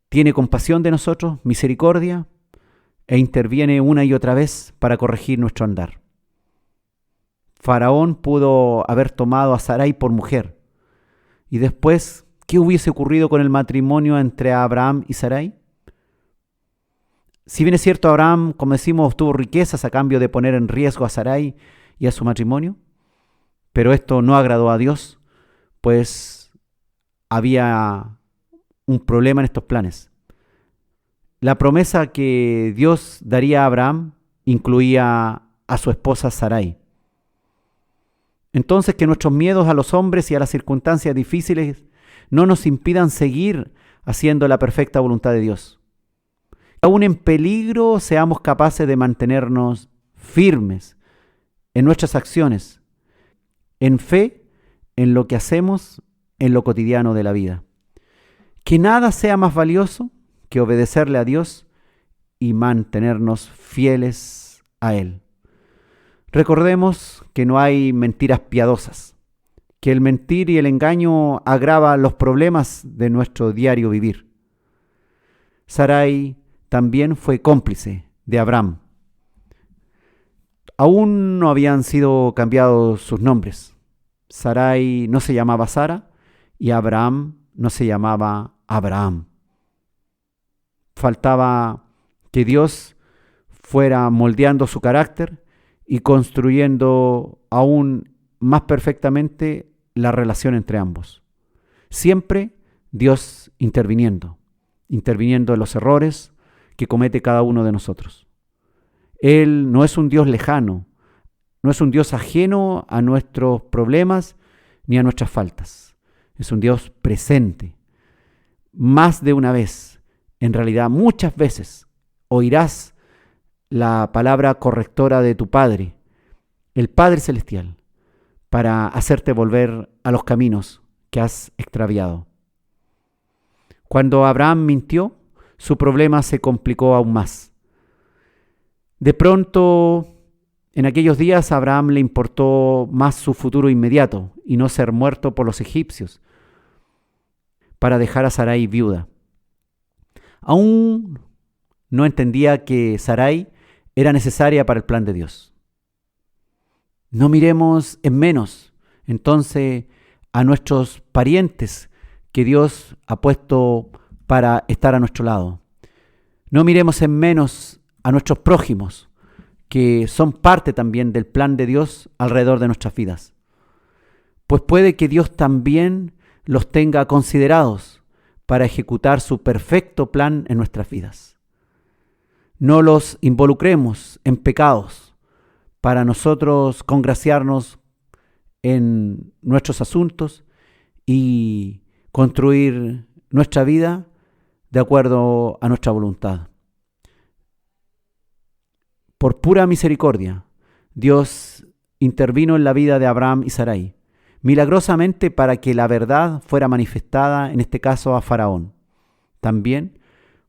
tiene compasión de nosotros, misericordia, e interviene una y otra vez para corregir nuestro andar. Faraón pudo haber tomado a Sarai por mujer. Y después, ¿qué hubiese ocurrido con el matrimonio entre Abraham y Sarai? Si bien es cierto, Abraham, como decimos, obtuvo riquezas a cambio de poner en riesgo a Sarai y a su matrimonio, pero esto no agradó a Dios, pues había un problema en estos planes. La promesa que Dios daría a Abraham incluía a su esposa Sarai. Entonces, que nuestros miedos a los hombres y a las circunstancias difíciles no nos impidan seguir haciendo la perfecta voluntad de Dios. Aún en peligro, seamos capaces de mantenernos firmes en nuestras acciones, en fe, en lo que hacemos, en lo cotidiano de la vida. Que nada sea más valioso que obedecerle a Dios y mantenernos fieles a Él. Recordemos que no hay mentiras piadosas, que el mentir y el engaño agravan los problemas de nuestro diario vivir. Sarai también fue cómplice de Abraham. Aún no habían sido cambiados sus nombres. Sarai no se llamaba Sara y Abraham no se llamaba Abraham. Faltaba que Dios fuera moldeando su carácter y construyendo aún más perfectamente la relación entre ambos. Siempre Dios interviniendo en los errores que comete cada uno de nosotros. Él no es un Dios lejano, no es un Dios ajeno a nuestros problemas ni a nuestras faltas. Es un Dios presente. Más de una vez, en realidad muchas veces, oirás la palabra correctora de tu Padre, el Padre Celestial, para hacerte volver a los caminos que has extraviado. Cuando Abraham mintió, su problema se complicó aún más. De pronto, en aquellos días, a Abraham le importó más su futuro inmediato y no ser muerto por los egipcios para dejar a Sarai viuda. Aún no entendía que Sarai era necesaria para el plan de Dios. No miremos en menos, entonces, a nuestros parientes que Dios ha puesto para estar a nuestro lado. No miremos en menos a nuestros prójimos, que son parte también del plan de Dios alrededor de nuestras vidas. Pues puede que Dios también los tenga considerados para ejecutar su perfecto plan en nuestras vidas. No los involucremos en pecados para nosotros congraciarnos en nuestros asuntos y construir nuestra vida de acuerdo a nuestra voluntad. Por pura misericordia, Dios intervino en la vida de Abraham y Sarai, milagrosamente para que la verdad fuera manifestada, en este caso a Faraón. También,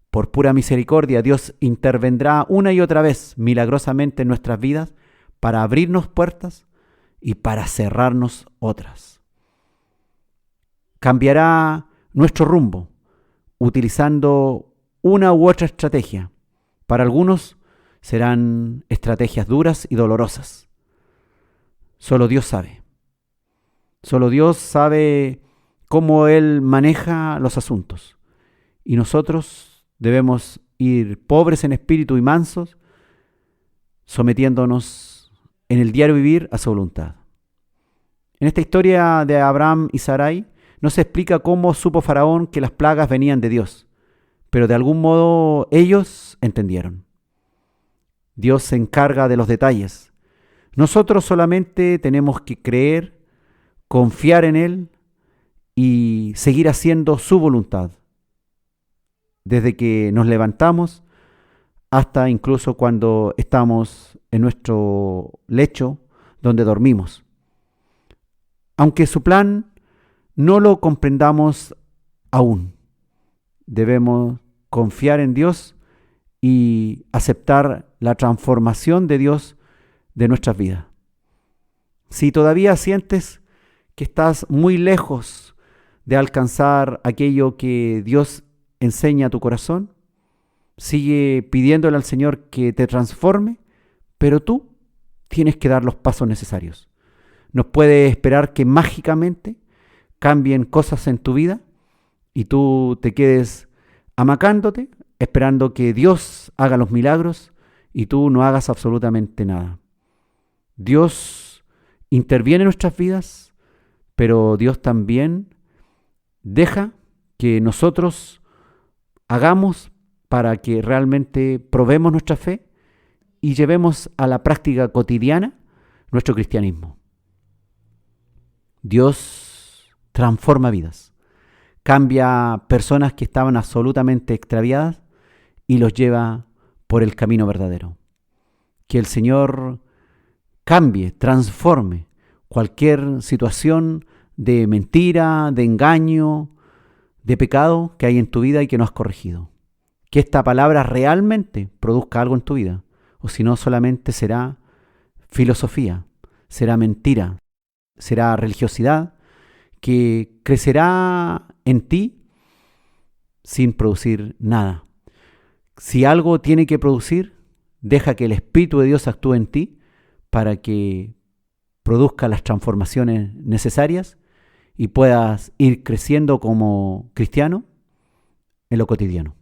por pura misericordia, Dios intervendrá una y otra vez milagrosamente en nuestras vidas para abrirnos puertas y para cerrarnos otras. Cambiará nuestro rumbo utilizando una u otra estrategia. Para algunos serán estrategias duras y dolorosas. Solo Dios sabe. Solo Dios sabe cómo Él maneja los asuntos. Y nosotros debemos ir pobres en espíritu y mansos, sometiéndonos en el diario vivir a su voluntad. En esta historia de Abraham y Sarai no se explica cómo supo Faraón que las plagas venían de Dios, pero de algún modo ellos entendieron. Dios se encarga de los detalles. Nosotros solamente tenemos que creer, confiar en Él y seguir haciendo su voluntad. Desde que nos levantamos hasta incluso cuando estamos en nuestro lecho donde dormimos. Aunque su plan no lo comprendamos aún, debemos confiar en Dios y aceptar la transformación de Dios de nuestras vidas. Si todavía sientes que estás muy lejos de alcanzar aquello que Dios enseña a tu corazón, sigue pidiéndole al Señor que te transforme, pero tú tienes que dar los pasos necesarios. No puedes esperar que mágicamente cambien cosas en tu vida y tú te quedes amacándote, esperando que Dios haga los milagros y tú no hagas absolutamente nada. Dios interviene en nuestras vidas, pero Dios también deja que nosotros hagamos para que realmente probemos nuestra fe y llevemos a la práctica cotidiana nuestro cristianismo. Dios transforma vidas, cambia personas que estaban absolutamente extraviadas y los lleva por el camino verdadero. Que el Señor cambie, transforme cualquier situación de mentira, de engaño, de pecado que hay en tu vida y que no has corregido. Que esta palabra realmente produzca algo en tu vida, o si no solamente será filosofía, será mentira, será religiosidad que crecerá en ti sin producir nada. Si algo tiene que producir, deja que el Espíritu de Dios actúe en ti para que produzca las transformaciones necesarias y puedas ir creciendo como cristiano en lo cotidiano.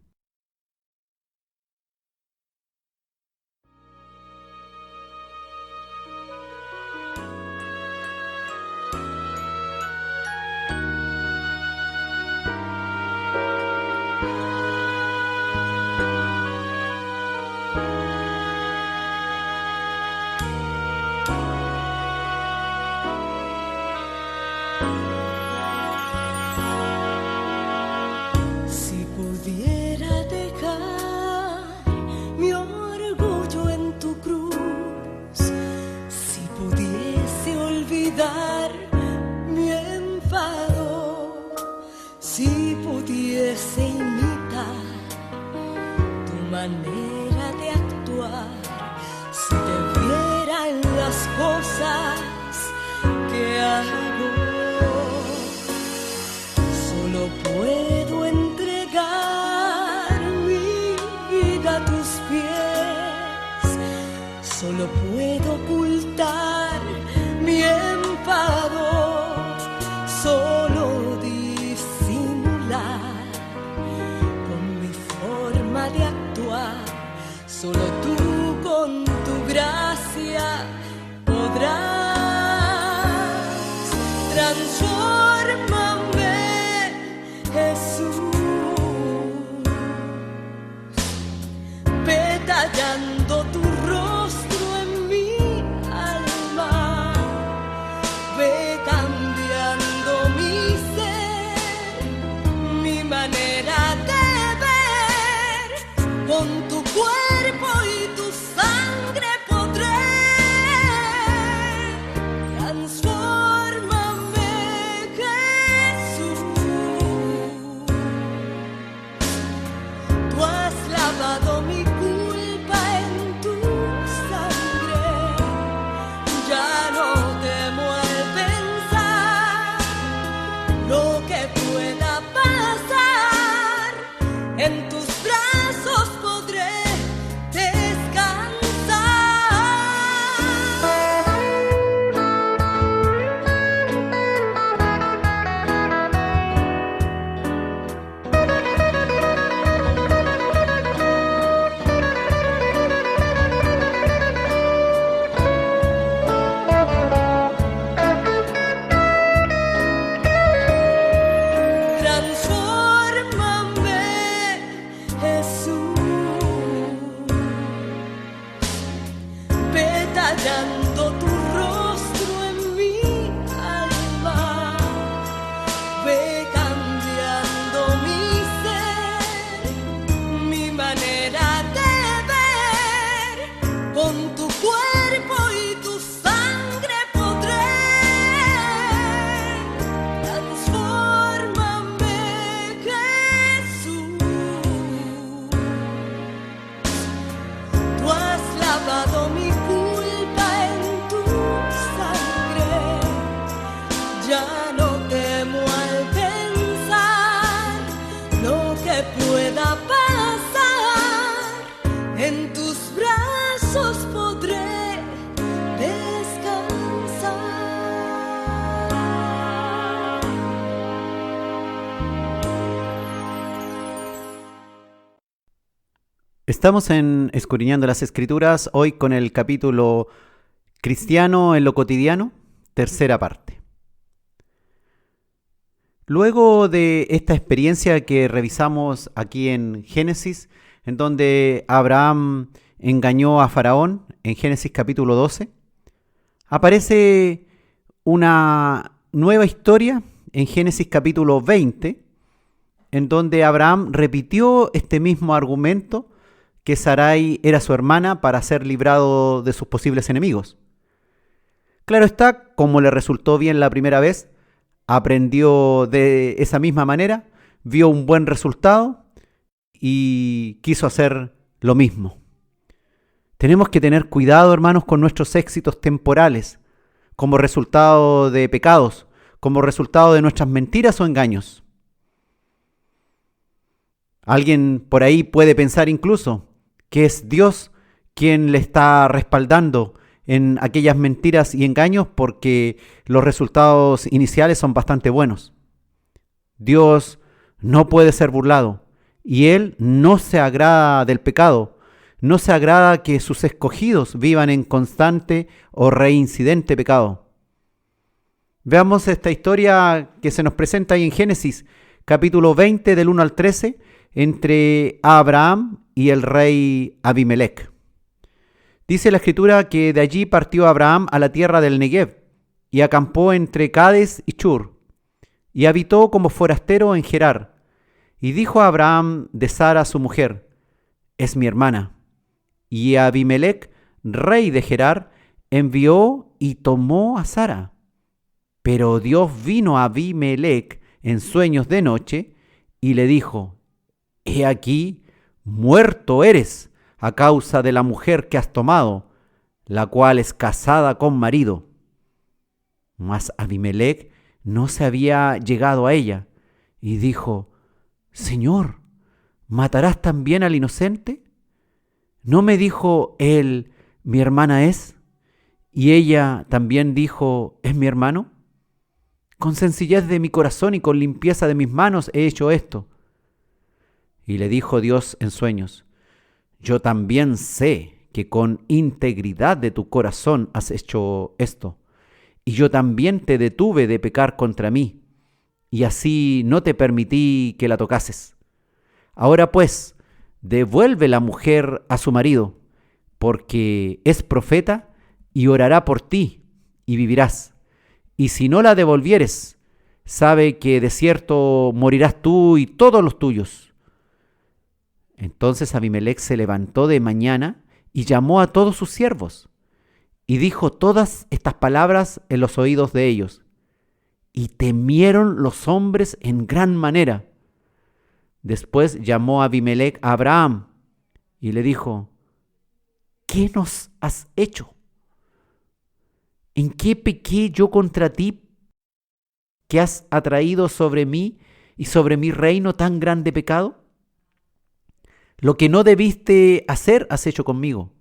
Si pudiera dejar mi orgullo en tu cruz, si pudiese olvidar mi enfado, si pudiese imitar tu manera de actuar, si te viera en las cosas que hago, solo puedo entregar mi vida a tus pies, solo puedo ocultar mi enfado, solo disimular con mi forma de actuar, solo tú con tu gracia podrás. Transfórmame, Jesús, ve tallando tu rostro en mi alma, ve cambiando mi ser, mi manera de ver, con tu cuerpo y tu sangre podré. Transfórmame, Jesús, tú has lavado mi culpa en tu Estamos en Escudriñando las Escrituras, hoy con el capítulo Cristiano en lo cotidiano, tercera parte. Luego de esta experiencia que revisamos aquí en Génesis, en donde Abraham engañó a Faraón, en Génesis capítulo 12, aparece una nueva historia en Génesis capítulo 20, en donde Abraham repitió este mismo argumento que Sarai era su hermana para ser librado de sus posibles enemigos. Claro está, como le resultó bien la primera vez, aprendió de esa misma manera, vio un buen resultado y quiso hacer lo mismo. Tenemos que tener cuidado, hermanos, con nuestros éxitos temporales, como resultado de pecados, como resultado de nuestras mentiras o engaños. Alguien por ahí puede pensar incluso que es Dios quien le está respaldando en aquellas mentiras y engaños porque los resultados iniciales son bastante buenos. Dios no puede ser burlado y Él no se agrada del pecado, no se agrada que sus escogidos vivan en constante o reincidente pecado. Veamos esta historia que se nos presenta ahí en Génesis, capítulo 20 del 1 al 13, entre Abraham y el rey Abimelec. Dice la escritura que de allí partió Abraham a la tierra del Negev y acampó entre Cades y Chur y habitó como forastero en Gerar. Y dijo a Abraham de Sara su mujer: es mi hermana. Y Abimelec, rey de Gerar, envió y tomó a Sara. Pero Dios vino a Abimelec en sueños de noche y le dijo: he aquí, muerto eres a causa de la mujer que has tomado, la cual es casada con marido. Mas Abimelec no se había llegado a ella y dijo: Señor, ¿matarás también al inocente? ¿No me dijo él, mi hermana es? Y ella también dijo, ¿es mi hermano? Con sencillez de mi corazón y con limpieza de mis manos he hecho esto. Y le dijo Dios en sueños: yo también sé que con integridad de tu corazón has hecho esto, y yo también te detuve de pecar contra mí, y así no te permití que la tocases. Ahora pues, devuelve la mujer a su marido, porque es profeta y orará por ti, y vivirás. Y si no la devolvieres, sabe que de cierto morirás tú y todos los tuyos. Entonces Abimelec se levantó de mañana y llamó a todos sus siervos y dijo todas estas palabras en los oídos de ellos. Y temieron los hombres en gran manera. Después llamó Abimelec a Abraham y le dijo: ¿qué nos has hecho? ¿En qué pequé yo contra ti que has atraído sobre mí y sobre mi reino tan grande pecado? Lo que no debiste hacer has hecho conmigo.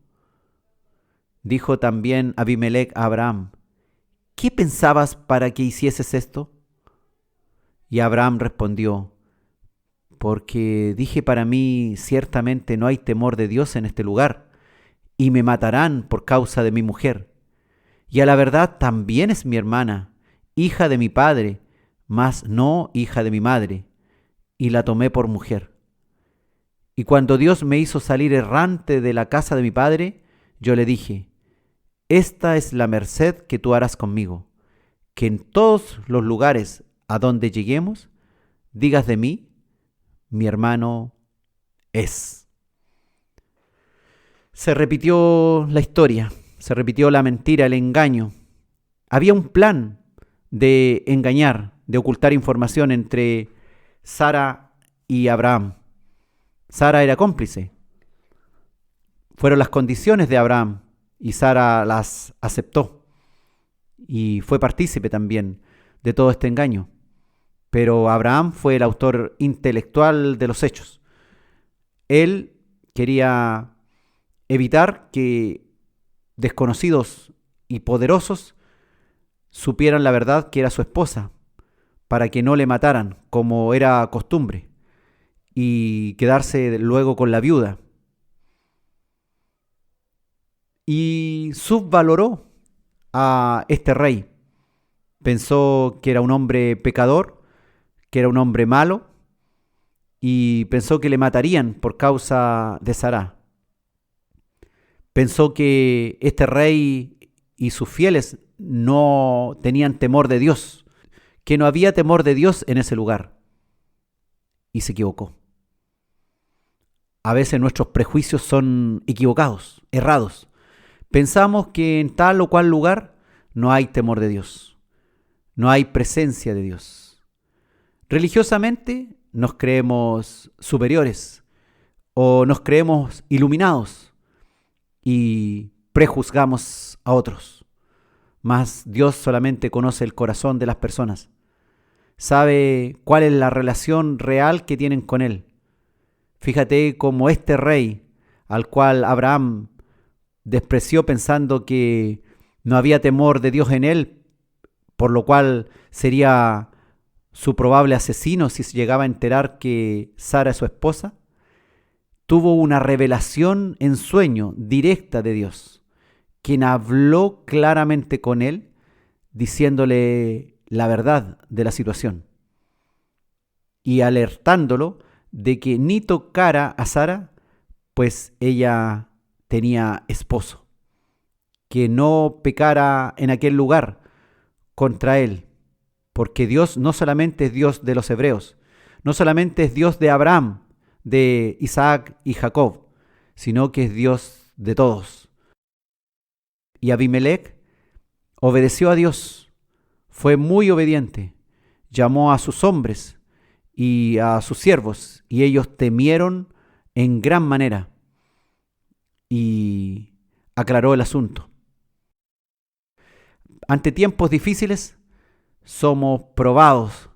Dijo también Abimelec a Abraham: ¿qué pensabas para que hicieses esto? Y Abraham respondió: porque dije para mí, ciertamente no hay temor de Dios en este lugar, y me matarán por causa de mi mujer. Y a la verdad también es mi hermana, hija de mi padre, mas no hija de mi madre, y la tomé por mujer. Y cuando Dios me hizo salir errante de la casa de mi padre, yo le dije: esta es la merced que tú harás conmigo, que en todos los lugares a donde lleguemos, digas de mí, mi hermano es. Se repitió la historia, se repitió la mentira, el engaño. Había un plan de engañar, de ocultar información entre Sara y Abraham. Sara era cómplice. Fueron las condiciones de Abraham y Sara las aceptó. Y fue partícipe también de todo este engaño. Pero Abraham fue el autor intelectual de los hechos. Él quería evitar que desconocidos y poderosos supieran la verdad que era su esposa, para que no le mataran, como era costumbre, y quedarse luego con la viuda. y subvaloró a este rey. Pensó que era un hombre pecador, que era un hombre malo, y pensó que le matarían por causa de Sara. Pensó que este rey y sus fieles no tenían temor de Dios, que no había temor de Dios en ese lugar. Y se equivocó. A veces nuestros prejuicios son equivocados, errados. Pensamos que en tal o cual lugar no hay temor de Dios, no hay presencia de Dios. Religiosamente nos creemos superiores o nos creemos iluminados y prejuzgamos a otros. Mas Dios solamente conoce el corazón de las personas. Sabe cuál es la relación real que tienen con Él. Fíjate cómo este rey, al cual Abraham despreció pensando que no había temor de Dios en él, por lo cual sería su probable asesino si se llegaba a enterar que Sara es su esposa, tuvo una revelación en sueño directa de Dios, quien habló claramente con él, diciéndole la verdad de la situación y alertándolo de que ni tocara a Sara, pues ella tenía esposo, que no pecara en aquel lugar contra él, porque Dios no solamente es Dios de los hebreos, no solamente es Dios de Abraham, de Isaac y Jacob, sino que es Dios de todos. Y Abimelech obedeció a Dios, fue muy obediente, llamó a sus hombres y a sus siervos, y ellos temieron en gran manera, y aclaró el asunto. Ante tiempos difíciles somos probados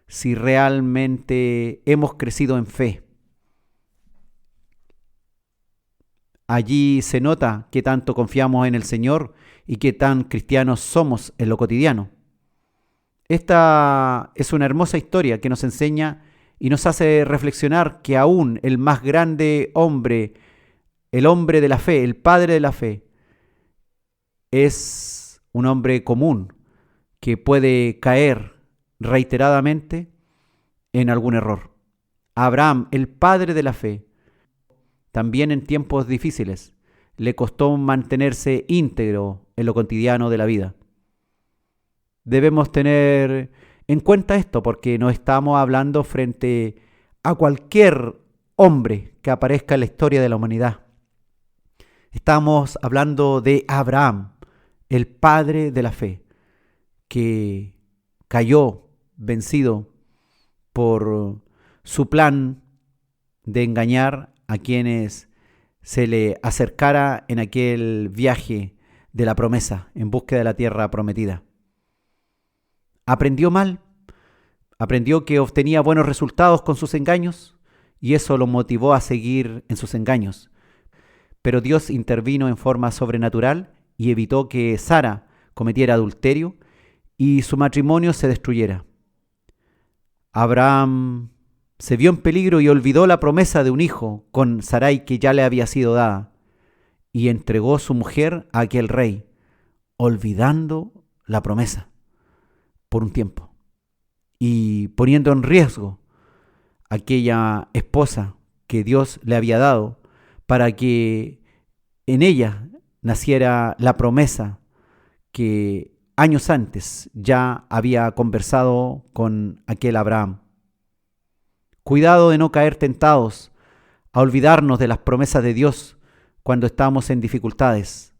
si realmente hemos crecido en fe. Allí se nota qué tanto confiamos en el Señor y qué tan cristianos somos en lo cotidiano. Esta es una hermosa historia que nos enseña y nos hace reflexionar que aún el más grande hombre, el hombre de la fe, el padre de la fe, es un hombre común que puede caer reiteradamente en algún error. Abraham, el padre de la fe, también en tiempos difíciles, le costó mantenerse íntegro en lo cotidiano de la vida. Debemos tener en cuenta esto porque no estamos hablando frente a cualquier hombre que aparezca en la historia de la humanidad. Estamos hablando de Abraham, el padre de la fe, que cayó vencido por su plan de engañar a quienes se le acercara en aquel viaje de la promesa en búsqueda de la tierra prometida. Aprendió mal, aprendió que obtenía buenos resultados con sus engaños y eso lo motivó a seguir en sus engaños. Pero Dios intervino en forma sobrenatural y evitó que Sara cometiera adulterio y su matrimonio se destruyera. Abraham se vio en peligro y olvidó la promesa de un hijo con Sarai que ya le había sido dada y entregó su mujer a aquel rey, olvidando la promesa por un tiempo y poniendo en riesgo aquella esposa que Dios le había dado para que en ella naciera la promesa que años antes ya había conversado con aquel Abraham. Cuidado de no caer tentados a olvidarnos de las promesas de Dios cuando estamos en dificultades.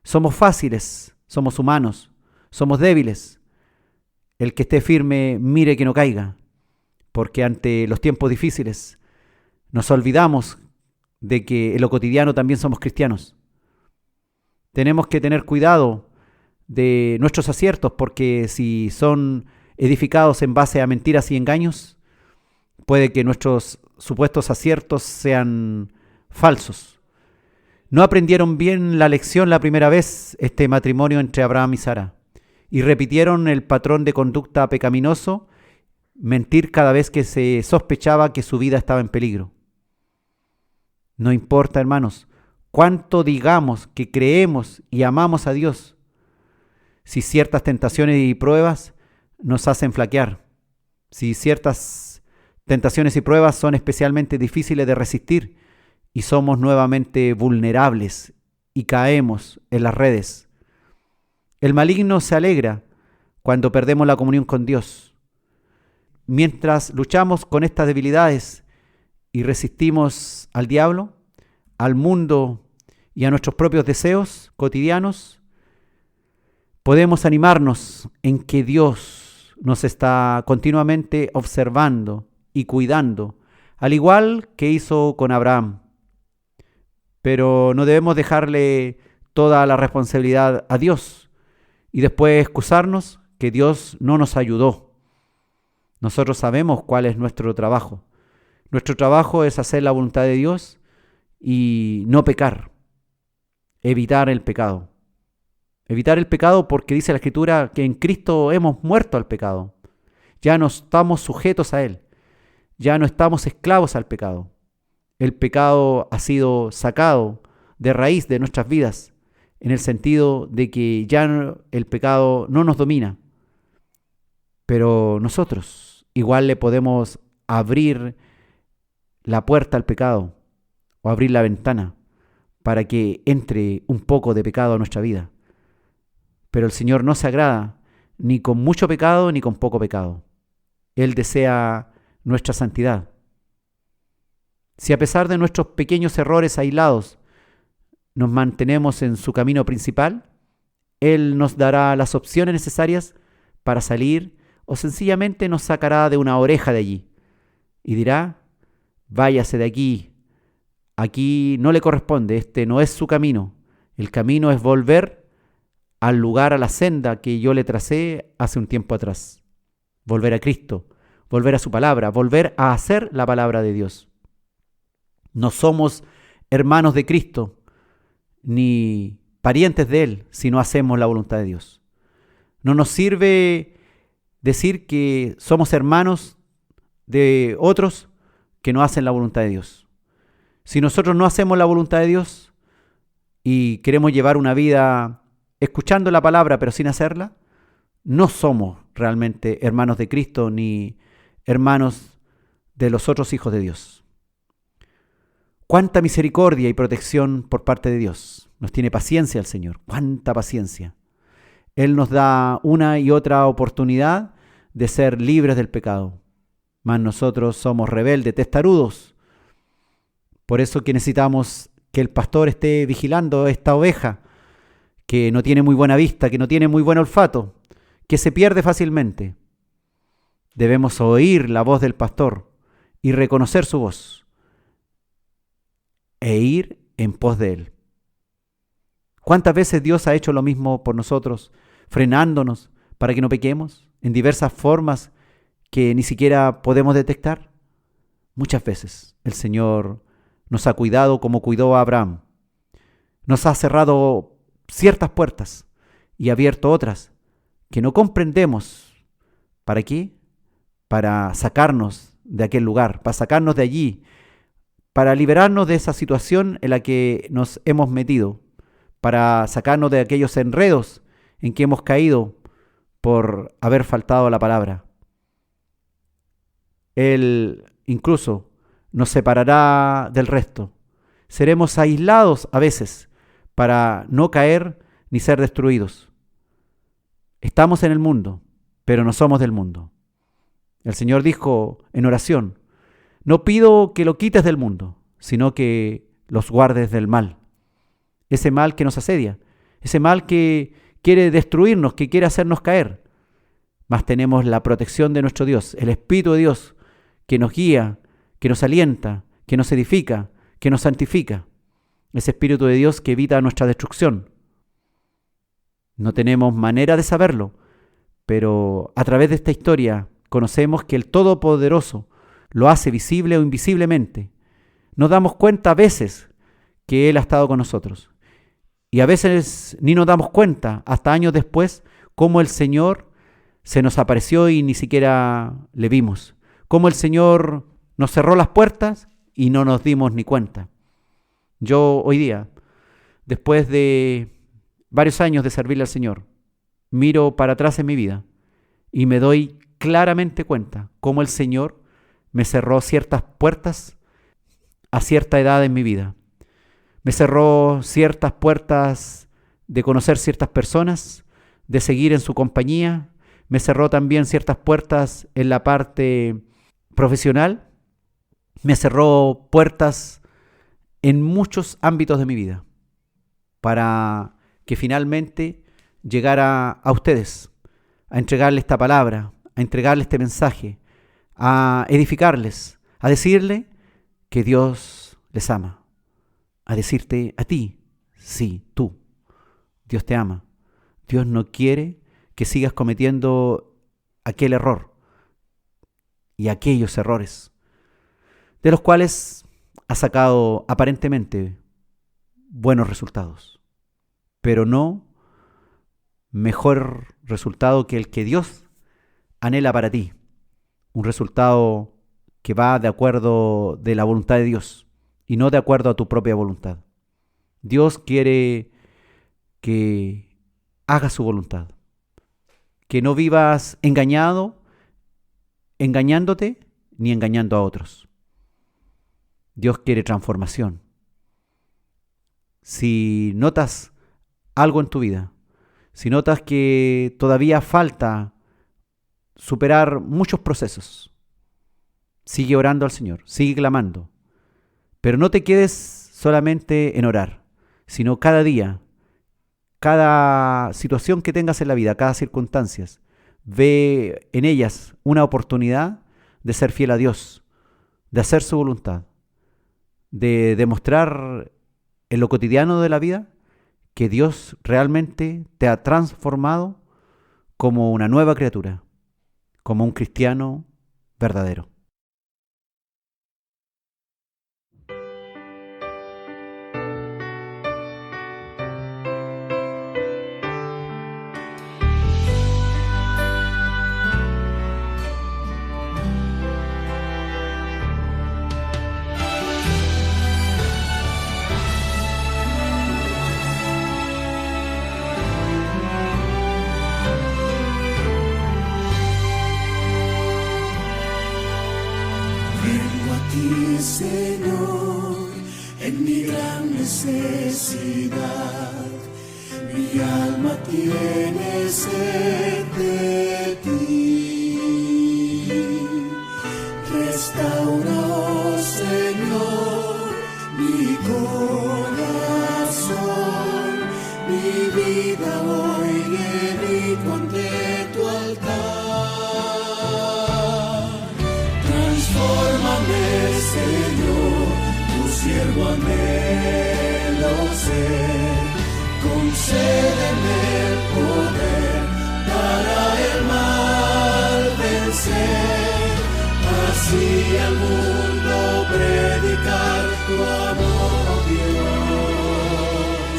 Somos fáciles, somos humanos, somos débiles. El que esté firme, mire que no caiga, porque ante los tiempos difíciles nos olvidamos de que en lo cotidiano también somos cristianos. Tenemos que tener cuidado de nuestros aciertos, porque si son edificados en base a mentiras y engaños, puede que nuestros supuestos aciertos sean falsos. No aprendieron bien la lección la primera vez este matrimonio entre Abraham y Sara, y repitieron el patrón de conducta pecaminoso, mentir cada vez que se sospechaba que su vida estaba en peligro. No importa, hermanos, cuánto digamos que creemos y amamos a Dios, si ciertas tentaciones y pruebas nos hacen flaquear, si ciertas tentaciones y pruebas son especialmente difíciles de resistir y somos nuevamente vulnerables y caemos en las redes. El maligno se alegra cuando perdemos la comunión con Dios. Mientras luchamos con estas debilidades y resistimos al diablo, al mundo y a nuestros propios deseos cotidianos, podemos animarnos en que Dios nos está continuamente observando y cuidando, al igual que hizo con Abraham. Pero no debemos dejarle toda la responsabilidad a Dios y después excusarnos que Dios no nos ayudó. Nosotros sabemos cuál es nuestro trabajo. Nuestro trabajo es hacer la voluntad de Dios y no pecar, evitar el pecado. Evitar el pecado porque dice la Escritura que en Cristo hemos muerto al pecado. Ya no estamos sujetos a Él. Ya no estamos esclavos al pecado. El pecado ha sido sacado de raíz de nuestras vidas, en el sentido de que ya el pecado no nos domina. Pero nosotros igual le podemos abrir la puerta al pecado o abrir la ventana para que entre un poco de pecado a nuestra vida. Pero el Señor no se agrada ni con mucho pecado ni con poco pecado. Él desea nuestra santidad. Si a pesar de nuestros pequeños errores aislados nos mantenemos en su camino principal, Él nos dará las opciones necesarias para salir o sencillamente nos sacará de una oreja de allí y dirá: váyase de aquí no le corresponde, este no es su camino. El camino es volver al lugar, a la senda que yo le tracé hace un tiempo atrás. Volver a Cristo, volver a su palabra, volver a hacer la palabra de Dios. No somos hermanos de Cristo, ni parientes de Él, si no hacemos la voluntad de Dios. No nos sirve decir que somos hermanos de otros que no hacen la voluntad de Dios. Si nosotros no hacemos la voluntad de Dios y queremos llevar una vida escuchando la palabra pero sin hacerla, no somos realmente hermanos de Cristo ni hermanos de los otros hijos de Dios. Cuánta misericordia y protección por parte de Dios. Nos tiene paciencia el Señor. Cuánta paciencia. Él nos da una y otra oportunidad de ser libres del pecado. Mas nosotros somos rebeldes, testarudos. Por eso que necesitamos que el pastor esté vigilando esta oveja que no tiene muy buena vista, que no tiene muy buen olfato, que se pierde fácilmente. Debemos oír la voz del pastor y reconocer su voz e ir en pos de Él. ¿Cuántas veces Dios ha hecho lo mismo por nosotros, frenándonos para que no pequemos en diversas formas que ni siquiera podemos detectar? Muchas veces el Señor nos ha cuidado como cuidó a Abraham. Nos ha cerrado ciertas puertas y abierto otras que no comprendemos. ¿Para qué? Para sacarnos de aquel lugar, para sacarnos de allí, para liberarnos de esa situación en la que nos hemos metido, para sacarnos de aquellos enredos en que hemos caído por haber faltado a la palabra. Él incluso nos separará del resto. Seremos aislados a veces para no caer ni ser destruidos. Estamos en el mundo, pero no somos del mundo. El Señor dijo en oración: no pido que lo quites del mundo, sino que los guardes del mal. Ese mal que nos asedia, ese mal que quiere destruirnos, que quiere hacernos caer. Mas tenemos la protección de nuestro Dios, el Espíritu de Dios, que nos guía, que nos alienta, que nos edifica, que nos santifica. Ese Espíritu de Dios que evita nuestra destrucción. No tenemos manera de saberlo, pero a través de esta historia conocemos que el Todopoderoso lo hace visible o invisiblemente. Nos damos cuenta a veces que Él ha estado con nosotros. Y a veces ni nos damos cuenta, hasta años después, cómo el Señor se nos apareció y ni siquiera le vimos. Cómo el Señor nos cerró las puertas y no nos dimos ni cuenta. Yo hoy día después de varios años de servirle al Señor, miro para atrás en mi vida y me doy claramente cuenta cómo el Señor me cerró ciertas puertas a cierta edad en mi vida. Me cerró ciertas puertas de conocer ciertas personas, de seguir en su compañía. Me cerró también ciertas puertas en la parte profesional. Me cerró puertas en muchos ámbitos de mi vida para que finalmente llegara a ustedes, a entregarles esta palabra, a entregarles este mensaje, a edificarles, a decirle que Dios les ama, a decirte a ti, sí, tú, Dios te ama. Dios no quiere que sigas cometiendo aquel error y aquellos errores, de los cuales has sacado aparentemente buenos resultados, pero no mejor resultado que el que Dios anhela para ti, un resultado que va de acuerdo de la voluntad de Dios y no de acuerdo a tu propia voluntad. Dios quiere que hagas su voluntad, que no vivas engañado, engañándote ni engañando a otros. Dios quiere transformación. Si notas algo en tu vida, si notas que todavía falta superar muchos procesos, sigue orando al Señor, sigue clamando, pero no te quedes solamente en orar, sino cada día, cada situación que tengas en la vida, cada circunstancia, ve en ellas una oportunidad de ser fiel a Dios, de hacer su voluntad, de demostrar en lo cotidiano de la vida que Dios realmente te ha transformado como una nueva criatura, como un cristiano verdadero. Señor, en mi gran necesidad, mi alma tiene sed de ti. Restaura, oh Señor, mi corazón, mi vida hoy dedico ante tu altar. Transfórmame, Señor, tu siervo anhelo ser. Concédeme el poder para el mal vencer. Así al mundo predicar tu amor, oh Dios.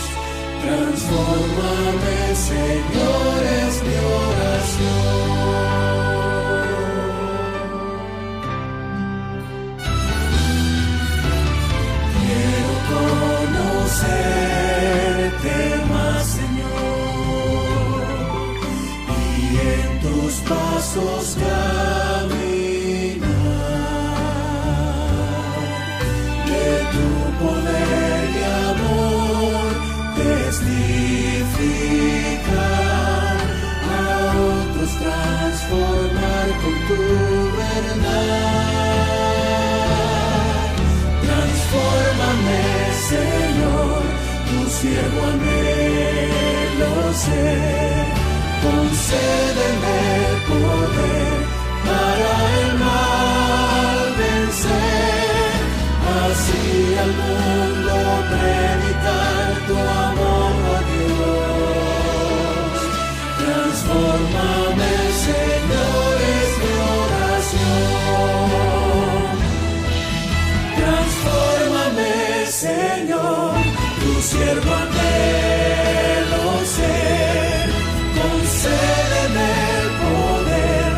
Transfórmame, Señor, es mi oración. Conocerte más, Señor, y en tus pasos caminar. De tu poder y amor testificar, a otros transformar con tu verdad. Transfórmame, Señor, tu siervo anhelo ser. Concédeme el poder para el mal vencer. Así al mundo predicar tu amor, oh Dios. Transfórmame, Señor, es mi oración. Transfórmame, Señor, tu siervo anhelo ser. Concédeme el poder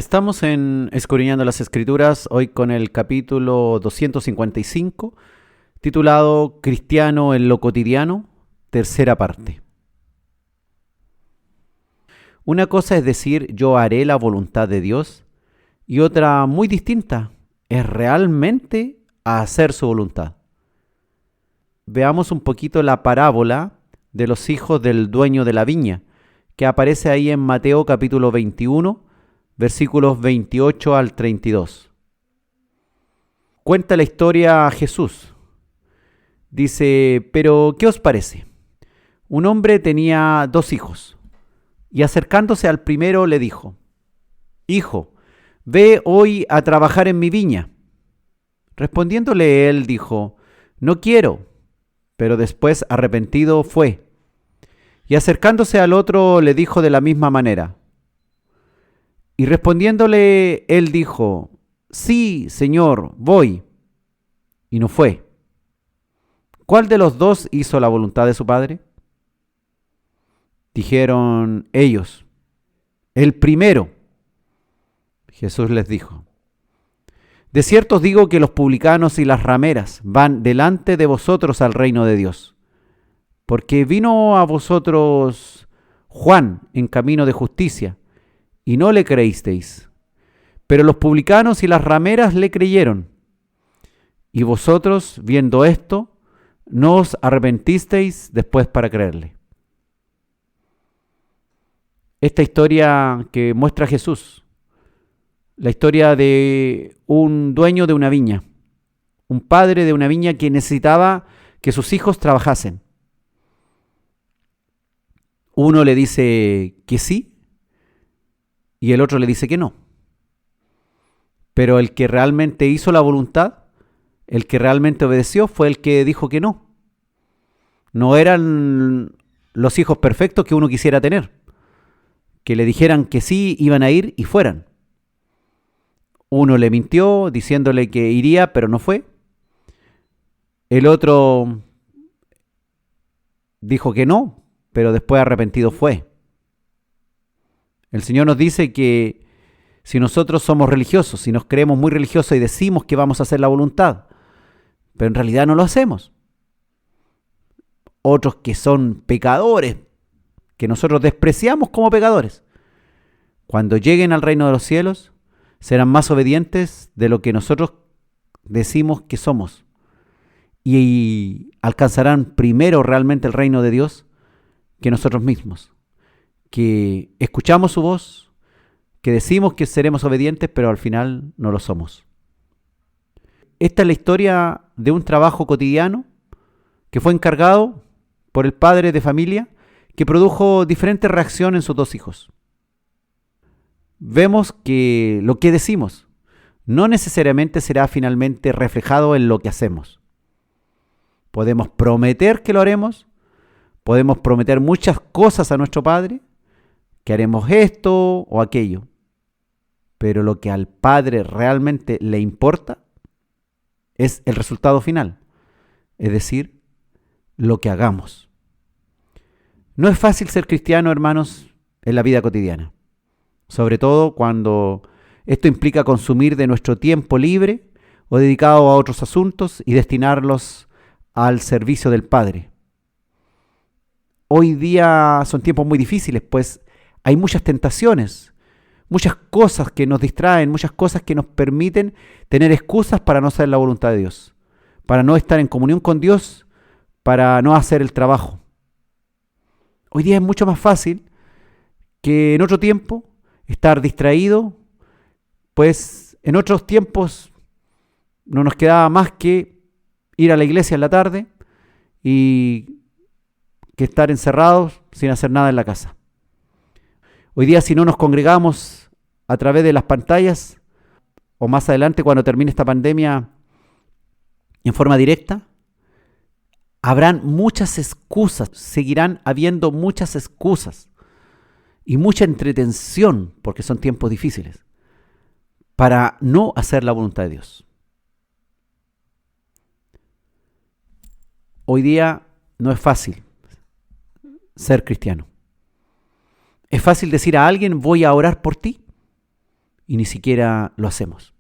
Estamos en Escudriñando las Escrituras, hoy con el capítulo 255, titulado Cristiano en lo cotidiano, tercera parte. Una cosa es decir, yo haré la voluntad de Dios, y otra muy distinta es realmente hacer su voluntad. Veamos un poquito la parábola de los hijos del dueño de la viña, que aparece ahí en Mateo capítulo 21, versículos 28 al 32. Cuenta la historia a Jesús. Dice, pero ¿qué os parece? Un hombre tenía 2 hijos, y acercándose al primero le dijo, Hijo, ve hoy a trabajar en mi viña. Respondiéndole él dijo, No quiero, pero después arrepentido fue. Y acercándose al otro le dijo de la misma manera. Y respondiéndole él dijo, Sí, Señor, voy. Y no fue. ¿Cuál de los 2 hizo la voluntad de su padre? Dijeron ellos, el primero. Jesús les dijo, de cierto os digo que los publicanos y las rameras van delante de vosotros al reino de Dios. Porque vino a vosotros Juan en camino de justicia, y no le creísteis. Pero los publicanos y las rameras le creyeron. Y vosotros, viendo esto, no os arrepentisteis después para creerle. Esta historia que muestra Jesús, la historia de un dueño de una viña, un padre de una viña que necesitaba que sus hijos trabajasen. Uno le dice que sí y el otro le dice que no. Pero el que realmente hizo la voluntad, el que realmente obedeció, fue el que dijo que no. No eran los hijos perfectos que uno quisiera tener, que le dijeran que sí, iban a ir y fueran. Uno le mintió diciéndole que iría, pero no fue. El otro dijo que no, pero después arrepentido fue. El Señor nos dice que si nosotros somos religiosos, si nos creemos muy religiosos y decimos que vamos a hacer la voluntad, pero en realidad no lo hacemos. Otros que son pecadores, que nosotros despreciamos como pecadores, cuando lleguen al reino de los cielos, serán más obedientes de lo que nosotros decimos que somos. Y alcanzarán primero realmente el reino de Dios que nosotros mismos, que escuchamos su voz, que decimos que seremos obedientes, pero al final no lo somos. Esta es la historia de un trabajo cotidiano que fue encargado por el padre de familia que produjo diferentes reacciones en sus 2 hijos. Vemos que lo que decimos no necesariamente será finalmente reflejado en lo que hacemos. Podemos prometer que lo haremos, podemos prometer muchas cosas a nuestro Padre, que haremos esto o aquello, pero lo que al Padre realmente le importa es el resultado final, es decir, lo que hagamos. No es fácil ser cristiano, hermanos, en la vida cotidiana, sobre todo cuando esto implica consumir de nuestro tiempo libre o dedicado a otros asuntos y destinarlos al servicio del Padre. Hoy día son tiempos muy difíciles, pues hay muchas tentaciones, muchas cosas que nos distraen, muchas cosas que nos permiten tener excusas para no hacer la voluntad de Dios, para no estar en comunión con Dios, para no hacer el trabajo. Hoy día es mucho más fácil que en otro tiempo estar distraído, pues en otros tiempos no nos quedaba más que ir a la iglesia en la tarde y que estar encerrados sin hacer nada en la casa. Hoy día, si no nos congregamos a través de las pantallas, o más adelante cuando termine esta pandemia en forma directa, habrán muchas excusas, seguirán habiendo muchas excusas y mucha entretención, porque son tiempos difíciles, para no hacer la voluntad de Dios. Hoy día no es fácil ser cristiano. Es fácil decir a alguien, voy a orar por ti, y ni siquiera lo hacemos.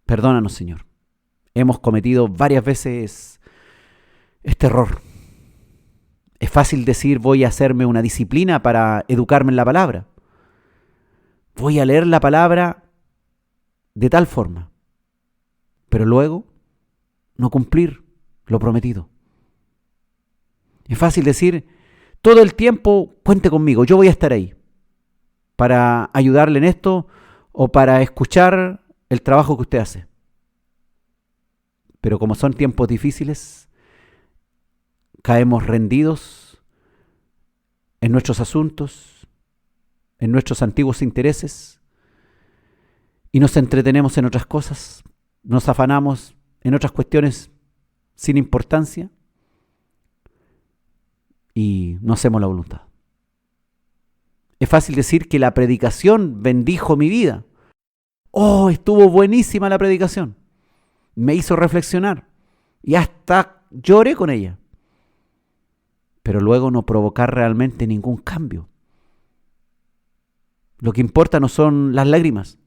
Perdónanos, Señor. Hemos cometido varias veces este error. Es fácil decir, voy a hacerme una disciplina para educarme en la palabra. Voy a leer la palabra de tal forma, pero luego no cumplir lo prometido. Es fácil decir, todo el tiempo cuente conmigo, yo voy a estar ahí para ayudarle en esto o para escuchar el trabajo que usted hace. Pero como son tiempos difíciles, caemos rendidos en nuestros asuntos, en nuestros antiguos intereses, y nos entretenemos en otras cosas, nos afanamos en otras cuestiones sin importancia y no hacemos la voluntad. Es fácil decir que la predicación bendijo mi vida. Oh, estuvo buenísima la predicación. Me hizo reflexionar y hasta lloré con ella. Pero luego no provocar realmente ningún cambio. Lo que importa no son las lágrimas.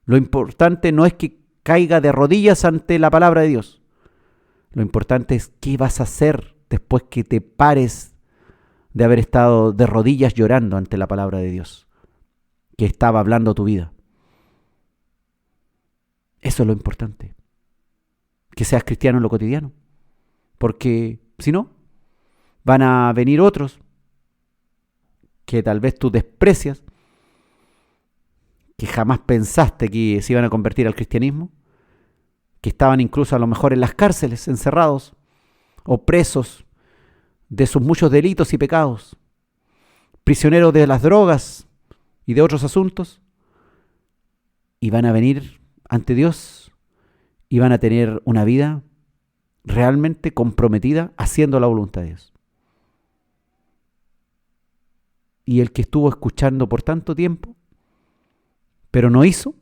Lo importante no es que caiga de rodillas ante la palabra de Dios. Lo importante es qué vas a hacer después que te pares de haber estado de rodillas llorando ante la palabra de Dios, que estaba hablando tu vida. Eso es lo importante. Que seas cristiano en lo cotidiano. Porque si no, van a venir otros que tal vez tú desprecias, que jamás pensaste que se iban a convertir al cristianismo, que estaban incluso a lo mejor en las cárceles, encerrados o presos de sus muchos delitos y pecados, prisioneros de las drogas y de otros asuntos, y van a venir ante Dios y van a tener una vida realmente comprometida haciendo la voluntad de Dios. Y el que estuvo escuchando por tanto tiempo, pero no hizo,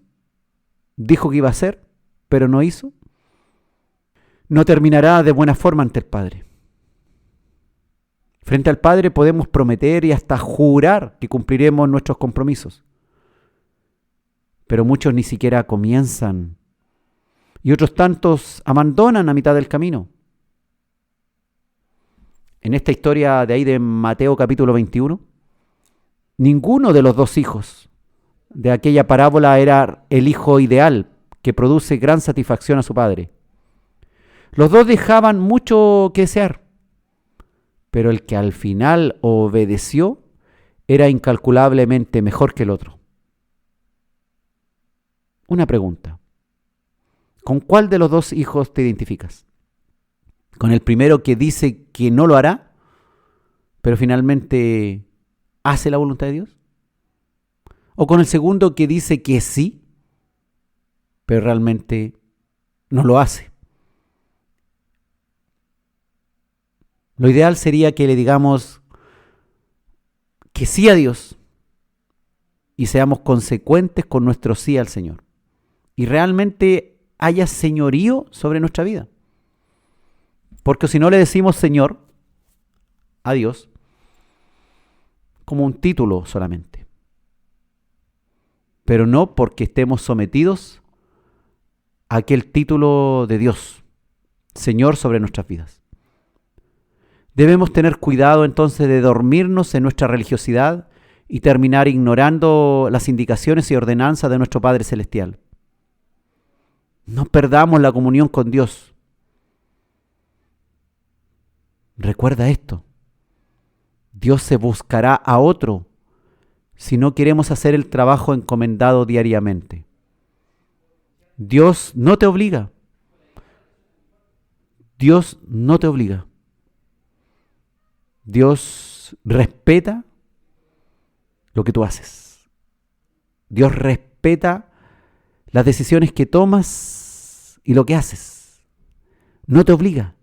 dijo que iba a hacer, pero no hizo, no terminará de buena forma ante el Padre. Frente al Padre podemos prometer y hasta jurar que cumpliremos nuestros compromisos, pero muchos ni siquiera comienzan y otros tantos abandonan a mitad del camino. En esta historia de ahí de Mateo capítulo 21, ninguno de los dos hijos de aquella parábola era el hijo ideal que produce gran satisfacción a su padre. Los dos dejaban mucho que desear, pero el que al final obedeció era incalculablemente mejor que el otro. Una pregunta. ¿Con cuál de los dos hijos te identificas? ¿Con el primero que dice que no lo hará, pero finalmente hace la voluntad de Dios? ¿O con el segundo que dice que sí, pero realmente no lo hace? Lo ideal sería que le digamos que sí a Dios y seamos consecuentes con nuestro sí al Señor. Y realmente haya señorío sobre nuestra vida. Porque si no le decimos Señor a Dios como un título solamente, pero no porque estemos sometidos a aquel título de Dios, Señor sobre nuestras vidas. Debemos tener cuidado entonces de dormirnos en nuestra religiosidad y terminar ignorando las indicaciones y ordenanzas de nuestro Padre Celestial. No perdamos la comunión con Dios. Recuerda esto. Dios se buscará a otro si no queremos hacer el trabajo encomendado diariamente. Dios no te obliga. Dios no te obliga. Dios respeta lo que tú haces. Dios respeta las decisiones que tomas y lo que haces. No te obliga.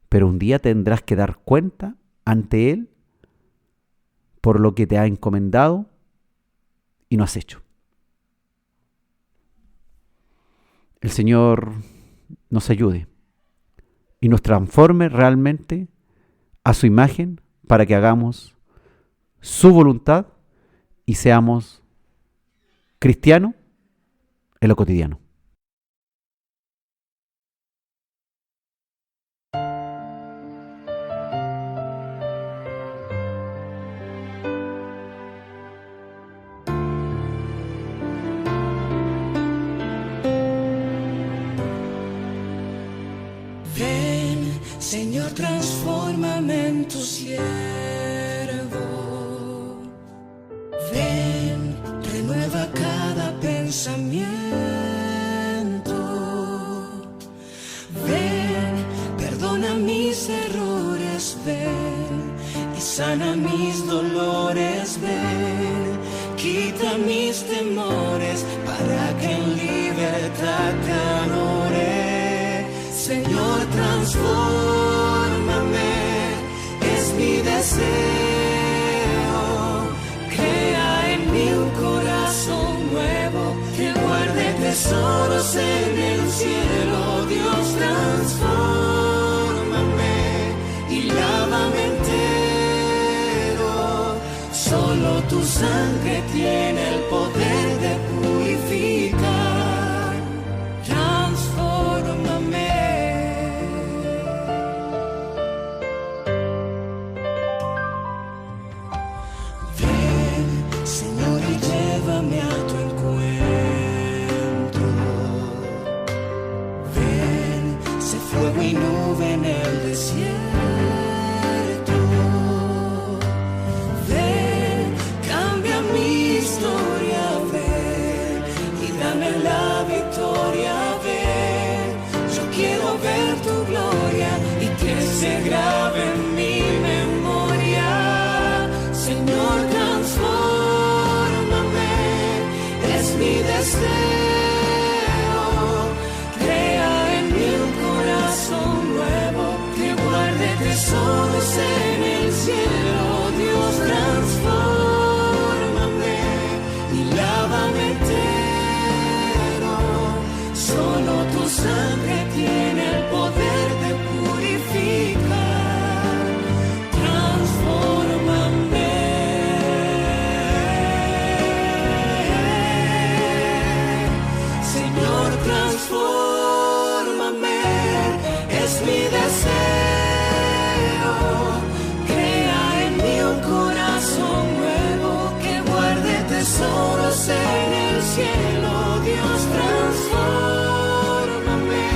Pero un día tendrás que dar cuenta ante Él por lo que te ha encomendado y no has hecho. El Señor nos ayude y nos transforme realmente a su imagen para que hagamos su voluntad y seamos cristiano en lo cotidiano. Ven, Señor, transfórmame en tu siervo. Ven, renueva cada pensamiento. Ven, perdona mis errores. Ven y sana mis dolores. Ven, quita mis temores para que en libertad te adore. Señor, transfórmame, es mi deseo. Crea en mí un corazón nuevo que guarde tesoros en el cielo. Dios, transfórmame y lávame entero. Solo tu sangre tiene el poder de purificar. Transfórmame. Señor, y llévame a tu encuentro. Ven, sé fuego y nube en el desierto. Ven, cambia mi historia. Ven y dame la victoria. Ven, yo quiero ver tu gloria y que se grabe en mi memoria. Señor, transfórmame, es mi deseo. Crea en mí un corazón nuevo que guarde tesoros en el cielo. Dios, transfórmame y lávame entero. Solo tu sangre tiene el poder de purificar. Transfórmame. Señor, transfórmame, es mi deseo. Crea en mí un corazón nuevo que guarde tesoros en el cielo. Dios, transfórmame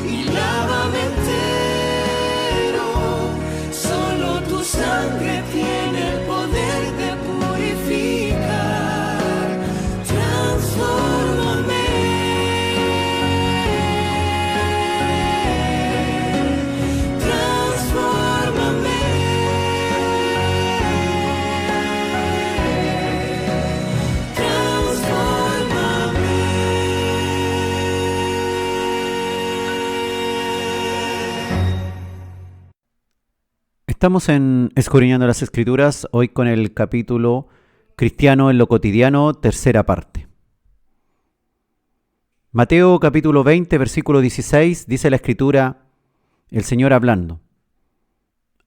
y lávame entero. Solo tu sangre tiene el poder de purificar. Transfórmame. Estamos en Escudriñando las Escrituras, hoy con el capítulo Cristiano en lo cotidiano, tercera parte. Mateo capítulo 20, versículo 16, dice la Escritura, el Señor hablando.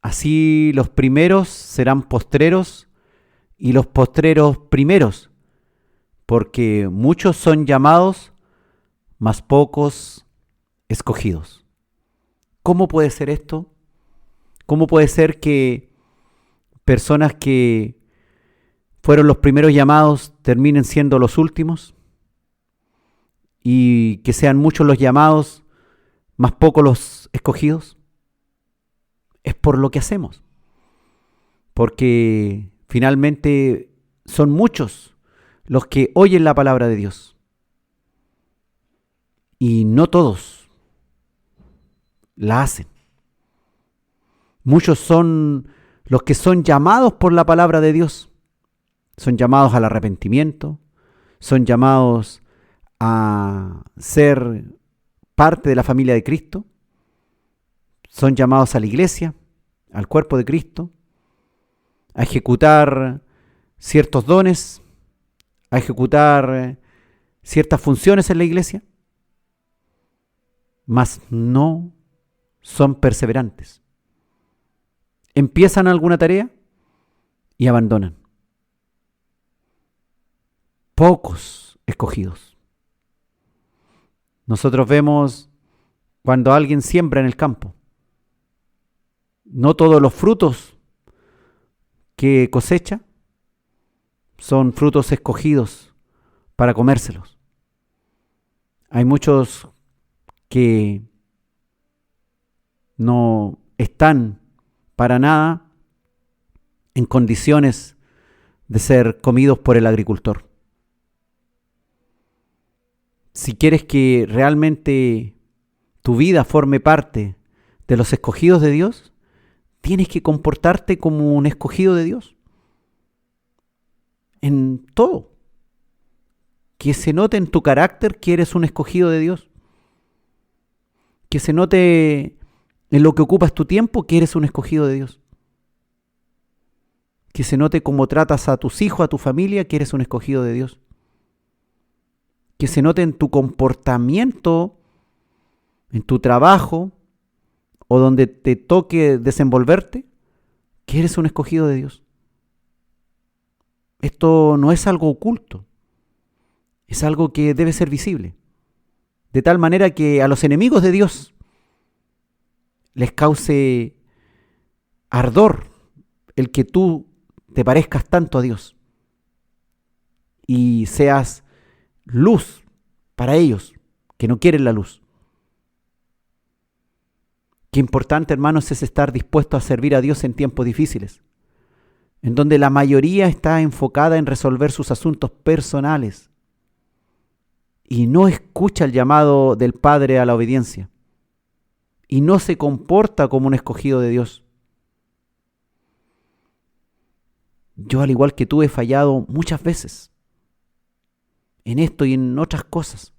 Así los primeros serán postreros y los postreros primeros, porque muchos son llamados, mas pocos escogidos. ¿Cómo puede ser esto? ¿Cómo puede ser que personas que fueron los primeros llamados terminen siendo los últimos? Y que sean muchos los llamados, más pocos los escogidos. Es por lo que hacemos. Porque finalmente son muchos los que oyen la palabra de Dios. Y no todos la hacen. Muchos son los que son llamados por la palabra de Dios. Son llamados al arrepentimiento, son llamados a ser parte de la familia de Cristo, son llamados a la iglesia, al cuerpo de Cristo, a ejecutar ciertos dones, a ejecutar ciertas funciones en la iglesia, mas no son perseverantes. Empiezan alguna tarea y abandonan. Pocos escogidos. Nosotros vemos cuando alguien siembra en el campo. No todos los frutos que cosecha son frutos escogidos para comérselos. Hay muchos que no están para nada en condiciones de ser comidos por el agricultor. Si quieres que realmente tu vida forme parte de los escogidos de Dios, tienes que comportarte como un escogido de Dios. En todo. Que se note en tu carácter que eres un escogido de Dios. Que se note en lo que ocupas tu tiempo que eres un escogido de Dios. Que se note cómo tratas a tus hijos, a tu familia, que eres un escogido de Dios. Que se note en tu comportamiento, en tu trabajo, o donde te toque desenvolverte, que eres un escogido de Dios. Esto no es algo oculto, es algo que debe ser visible. De tal manera que a los enemigos de Dios les cause ardor el que tú te parezcas tanto a Dios y seas luz para ellos que no quieren la luz. Qué importante, hermanos, es estar dispuesto a servir a Dios en tiempos difíciles, en donde la mayoría está enfocada en resolver sus asuntos personales y no escucha el llamado del Padre a la obediencia y no se comporta como un escogido de Dios. Yo, al igual que tú, he fallado muchas veces en esto y en otras cosas.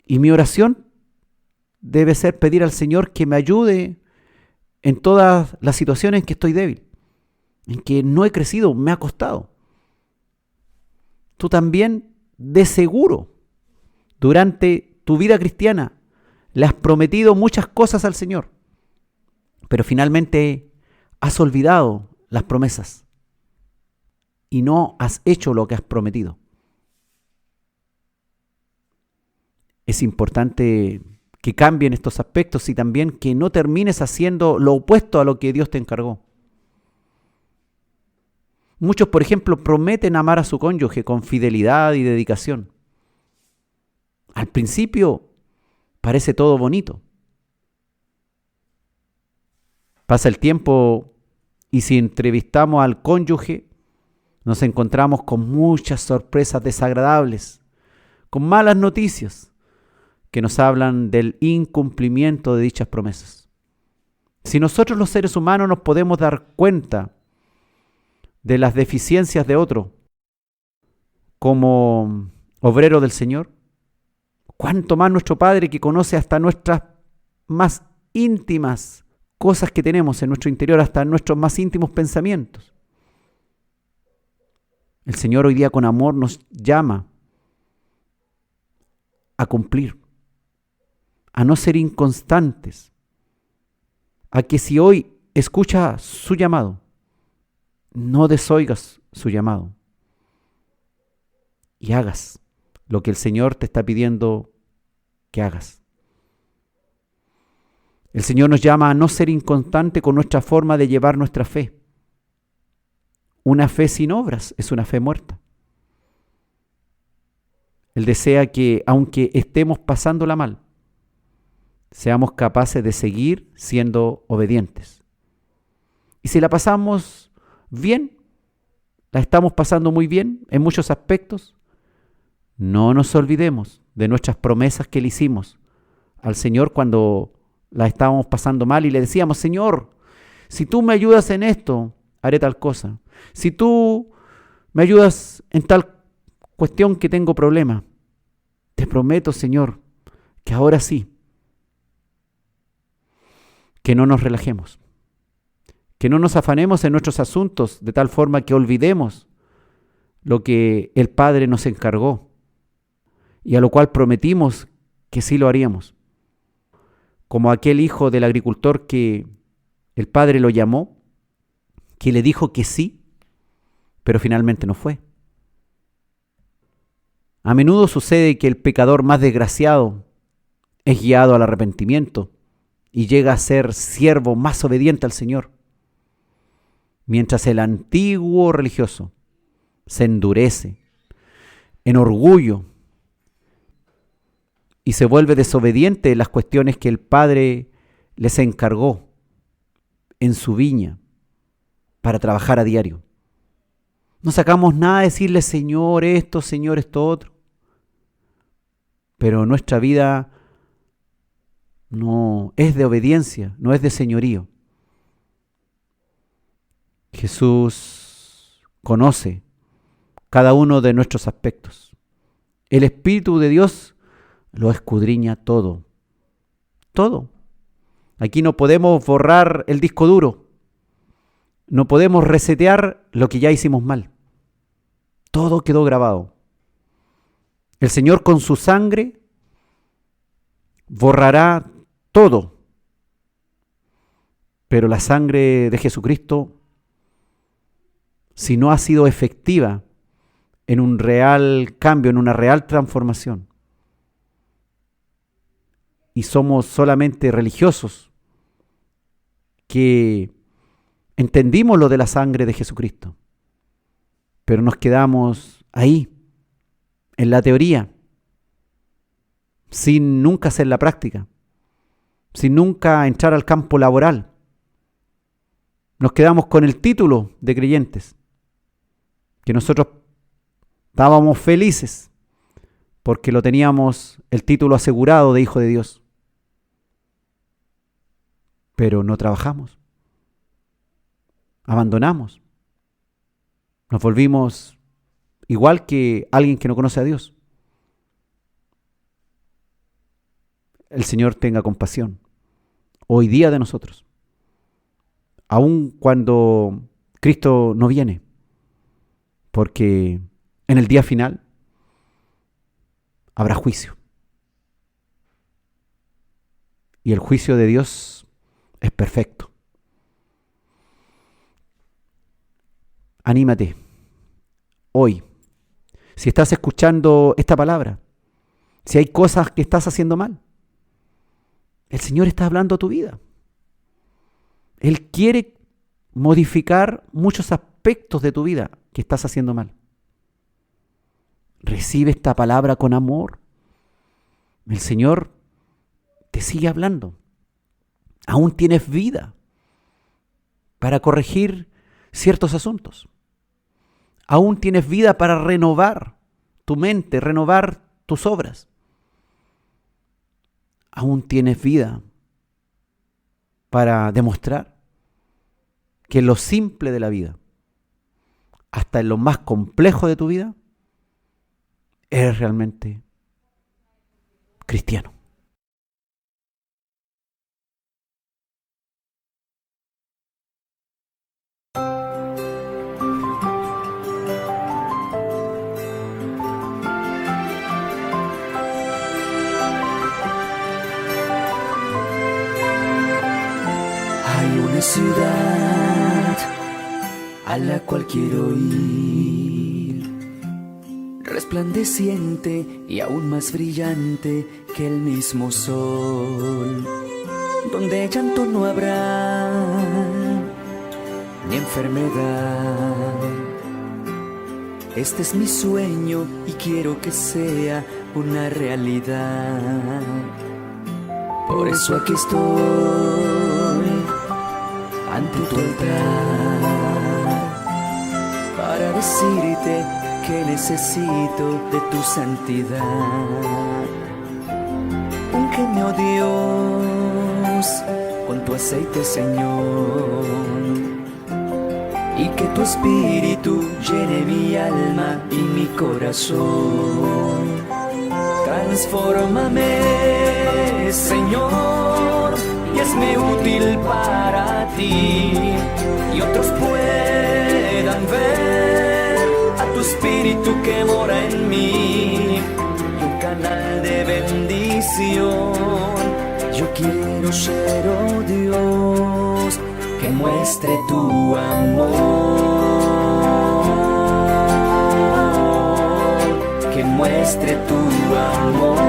Y mi oración debe ser pedir al Señor que me ayude en todas las situaciones en que estoy débil, en que no he crecido, me ha costado. Tú también, de seguro, durante tu vida cristiana, le has prometido muchas cosas al Señor, pero finalmente has olvidado las promesas y no has hecho lo que has prometido. Es importante que cambien estos aspectos y también que no termines haciendo lo opuesto a lo que Dios te encargó. Muchos, por ejemplo, prometen amar a su cónyuge con fidelidad y dedicación. Al principio parece todo bonito. Pasa el tiempo y si entrevistamos al cónyuge, nos encontramos con muchas sorpresas desagradables, con malas noticias que nos hablan del incumplimiento de dichas promesas. Si nosotros los seres humanos nos podemos dar cuenta de las deficiencias de otro como obrero del Señor, cuánto más nuestro Padre, que conoce hasta nuestras más íntimas cosas que tenemos en nuestro interior, hasta nuestros más íntimos pensamientos. El Señor hoy día con amor nos llama a cumplir, a no ser inconstantes, a que si hoy escuchas su llamado, no desoigas su llamado y hagas lo que el Señor te está pidiendo que hagas. El Señor nos llama a no ser inconstante con nuestra forma de llevar nuestra fe. Una fe sin obras es una fe muerta. Él desea que, aunque estemos pasándola mal, seamos capaces de seguir siendo obedientes. Y si la pasamos bien, la estamos pasando muy bien en muchos aspectos, no nos olvidemos de nuestras promesas que le hicimos al Señor cuando la estábamos pasando mal y le decíamos: Señor, si tú me ayudas en esto, haré tal cosa. Si tú me ayudas en tal cuestión que tengo problema, te prometo, Señor, que ahora sí, que no nos relajemos, que no nos afanemos en nuestros asuntos de tal forma que olvidemos lo que el Padre nos encargó y a lo cual prometimos que sí lo haríamos. Como aquel hijo del agricultor que el Padre lo llamó, que le dijo que sí, pero finalmente no fue. A menudo sucede que el pecador más desgraciado es guiado al arrepentimiento y llega a ser siervo más obediente al Señor, mientras el antiguo religioso se endurece en orgullo y se vuelve desobediente en las cuestiones que el Padre les encargó en su viña para trabajar a diario. No sacamos nada de decirle Señor esto otro, pero nuestra vida no es de obediencia, no es de señorío. Jesús conoce cada uno de nuestros aspectos. El Espíritu de Dios lo escudriña todo. Todo. Aquí no podemos borrar el disco duro. No podemos resetear lo que ya hicimos mal. Todo quedó grabado. El Señor con su sangre borrará todo. Pero la sangre de Jesucristo, si no ha sido efectiva en un real cambio, en una real transformación, y somos solamente religiosos que entendimos lo de la sangre de Jesucristo, pero nos quedamos ahí, en la teoría, sin nunca hacer la práctica, sin nunca entrar al campo laboral. Nos quedamos con el título de creyentes, que nosotros estábamos felices porque lo teníamos el título asegurado de hijo de Dios. Pero no trabajamos. Abandonamos. Nos volvimos igual que alguien que no conoce a Dios. El Señor tenga compasión hoy día de nosotros, aun cuando Cristo no viene, porque en el día final habrá juicio. Y el juicio de Dios es perfecto. Anímate hoy. Si estás escuchando esta palabra, si hay cosas que estás haciendo mal, el Señor está hablando a tu vida. Él quiere modificar muchos aspectos de tu vida que estás haciendo mal. Recibe esta palabra con amor. El Señor te sigue hablando. Aún tienes vida para corregir ciertos asuntos. Aún tienes vida para renovar tu mente, renovar tus obras. Aún tienes vida para demostrar que en lo simple de la vida, hasta en lo más complejo de tu vida, eres realmente cristiano. Ciudad a la cual quiero ir, resplandeciente y aún más brillante que el mismo sol, donde llanto no habrá ni enfermedad. Este es mi sueño y quiero que sea una realidad. Por eso aquí estoy ante tu altar, para decirte que necesito de tu santidad. Úngeme, oh Dios, con tu aceite, Señor, y que tu espíritu llene mi alma y mi corazón. Transfórmame, Señor, y hazme útil para ti, y otros puedan ver a tu espíritu que mora en mí, y un canal de bendición. Yo quiero ser, oh Dios, que muestre tu amor, que muestre muestre tu amor.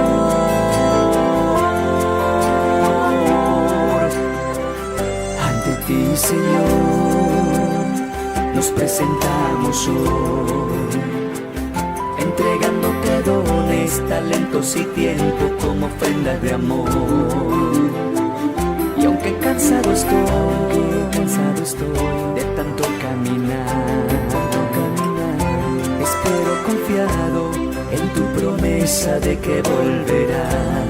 Ante ti, Señor, nos presentamos hoy, entregándote dones, talentos y tiempo como ofrenda de amor. Y aunque cansado estoy de tanto caminar, espero confiado en tu promesa de que volverás.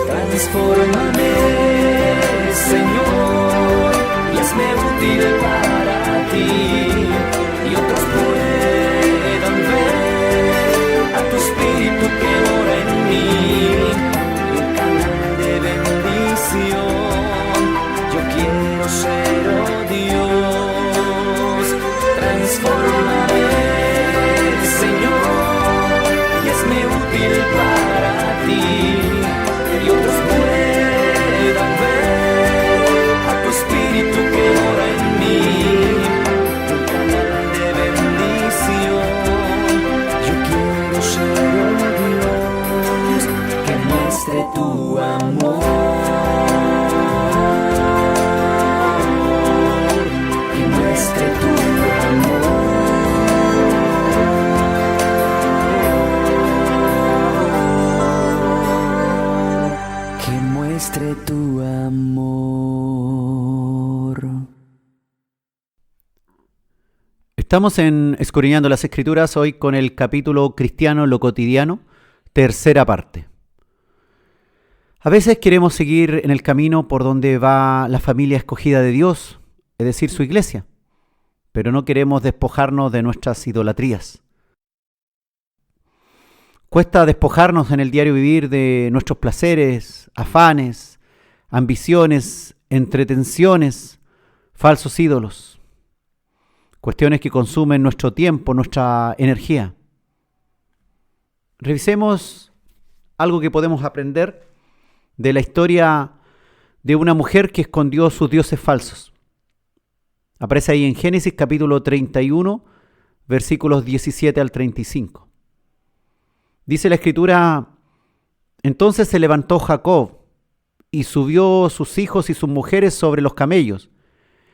Transfórmame, Señor, y hazme útil para ti, y otros puedan ver a tu Espíritu que mora en mí, y un canal de bendición. Yo quiero ser, oh Dios, transfórmame, Señor, y hazme útil para ti, y otros puedan ver a tu Espíritu que mora en mí, un canal de bendición. Yo quiero ser, oh Dios, que muestre tu amor, que muestre tu amor. Que muestre tu amor. Estamos escudriñando las Escrituras hoy con el capítulo Cristiano en lo cotidiano, tercera parte. A veces queremos seguir en el camino por donde va la familia escogida de Dios, es decir, su iglesia, pero no queremos despojarnos de nuestras idolatrías. Cuesta despojarnos en el diario vivir de nuestros placeres, afanes, ambiciones, entretenciones, falsos ídolos, cuestiones que consumen nuestro tiempo, nuestra energía. Revisemos algo que podemos aprender de la historia de una mujer que escondió sus dioses falsos. Aparece ahí en Génesis capítulo 31, versículos 17 al 35. Dice la Escritura: entonces se levantó Jacob y subió sus hijos y sus mujeres sobre los camellos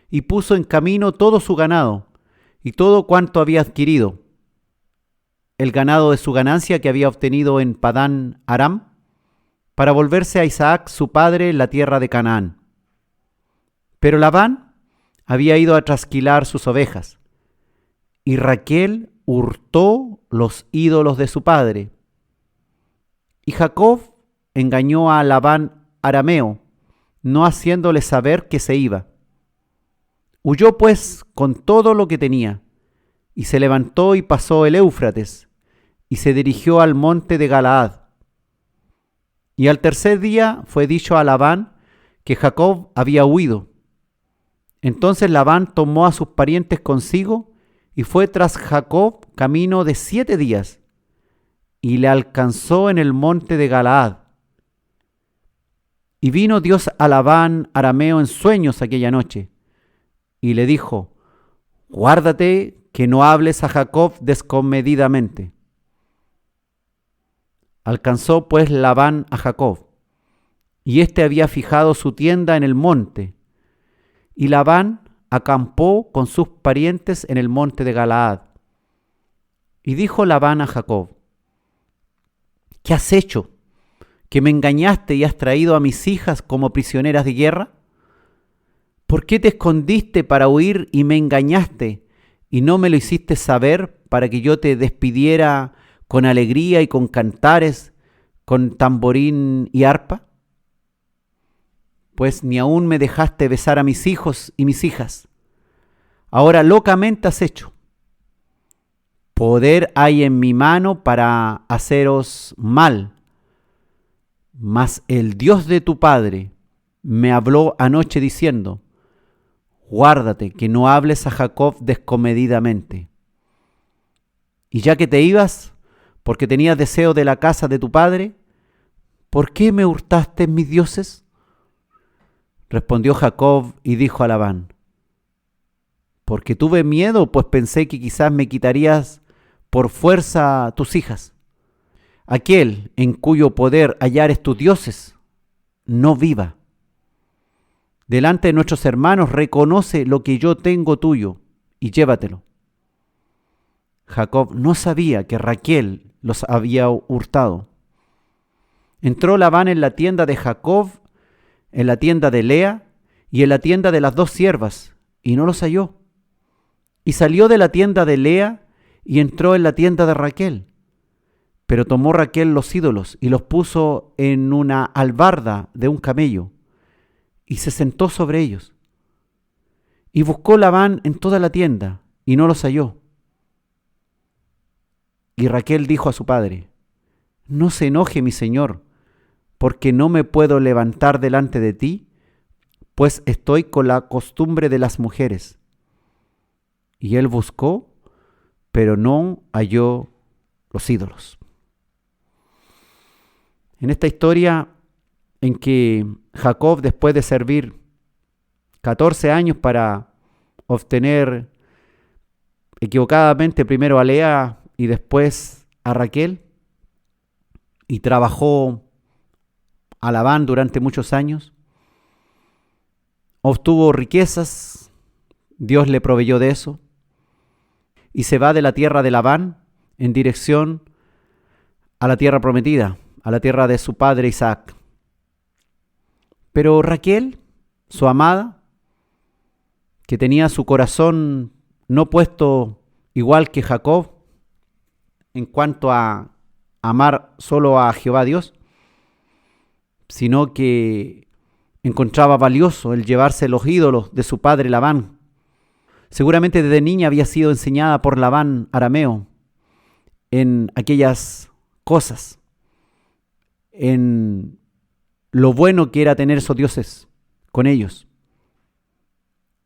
y puso en camino todo su ganado y todo cuanto había adquirido, el ganado de su ganancia que había obtenido en Padán Aram, para volverse a Isaac su padre en la tierra de Canaán. Pero Labán había ido a trasquilar sus ovejas, y Raquel hurtó los ídolos de su padre. Y Jacob engañó a Labán arameo, no haciéndole saber que se iba. Huyó pues con todo lo que tenía, y se levantó y pasó el Éufrates, y se dirigió al monte de Galaad. Y al tercer día fue dicho a Labán que Jacob había huido. Entonces Labán tomó a sus parientes consigo y fue tras Jacob camino de 7 días, y le alcanzó en el monte de Galaad. Y vino Dios a Labán arameo en sueños aquella noche, y le dijo: guárdate que no hables a Jacob descomedidamente. Alcanzó pues Labán a Jacob, y éste había fijado su tienda en el monte, y Labán acampó con sus parientes en el monte de Galaad. Y dijo Labán a Jacob: ¿qué has hecho? ¿Que me engañaste y has traído a mis hijas como prisioneras de guerra? ¿Por qué te escondiste para huir y me engañaste, y no me lo hiciste saber para que yo te despidiera con alegría y con cantares, con tamborín y arpa? Pues ni aún me dejaste besar a mis hijos y mis hijas. Ahora locamente has hecho. Poder hay en mi mano para haceros mal. Mas el Dios de tu padre me habló anoche diciendo: guárdate que no hables a Jacob descomedidamente. Y ya que te ibas, porque tenías deseo de la casa de tu padre, ¿por qué me hurtaste mis dioses? Respondió Jacob y dijo a Labán: porque tuve miedo, pues pensé que quizás me quitarías por fuerza tus hijas. Aquel en cuyo poder hallares tus dioses, no viva. Delante de nuestros hermanos reconoce lo que yo tengo tuyo y llévatelo. Jacob no sabía que Raquel los había hurtado. Entró Labán en la tienda de Jacob, en la tienda de Lea y en la tienda de las dos siervas, y no los halló. Y salió de la tienda de Lea y entró en la tienda de Raquel. Pero tomó Raquel los ídolos y los puso en una albarda de un camello y se sentó sobre ellos. Y buscó Labán en toda la tienda y no los halló. Y Raquel dijo a su padre: no se enoje mi señor, porque no me puedo levantar delante de ti, pues estoy con la costumbre de las mujeres. Y él buscó, pero no halló los ídolos. En esta historia en que Jacob, después de servir 14 años para obtener equivocadamente primero a Lea y después a Raquel, y trabajó a Labán durante muchos años, obtuvo riquezas, Dios le proveyó de eso, y se va de la tierra de Labán en dirección a la tierra prometida, a la tierra de su padre Isaac. Pero Raquel, su amada, que tenía su corazón no puesto igual que Jacob en cuanto a amar solo a Jehová Dios, sino que encontraba valioso el llevarse los ídolos de su padre Labán. Seguramente desde niña había sido enseñada por Labán arameo en aquellas cosas, en lo bueno que era tener esos dioses con ellos.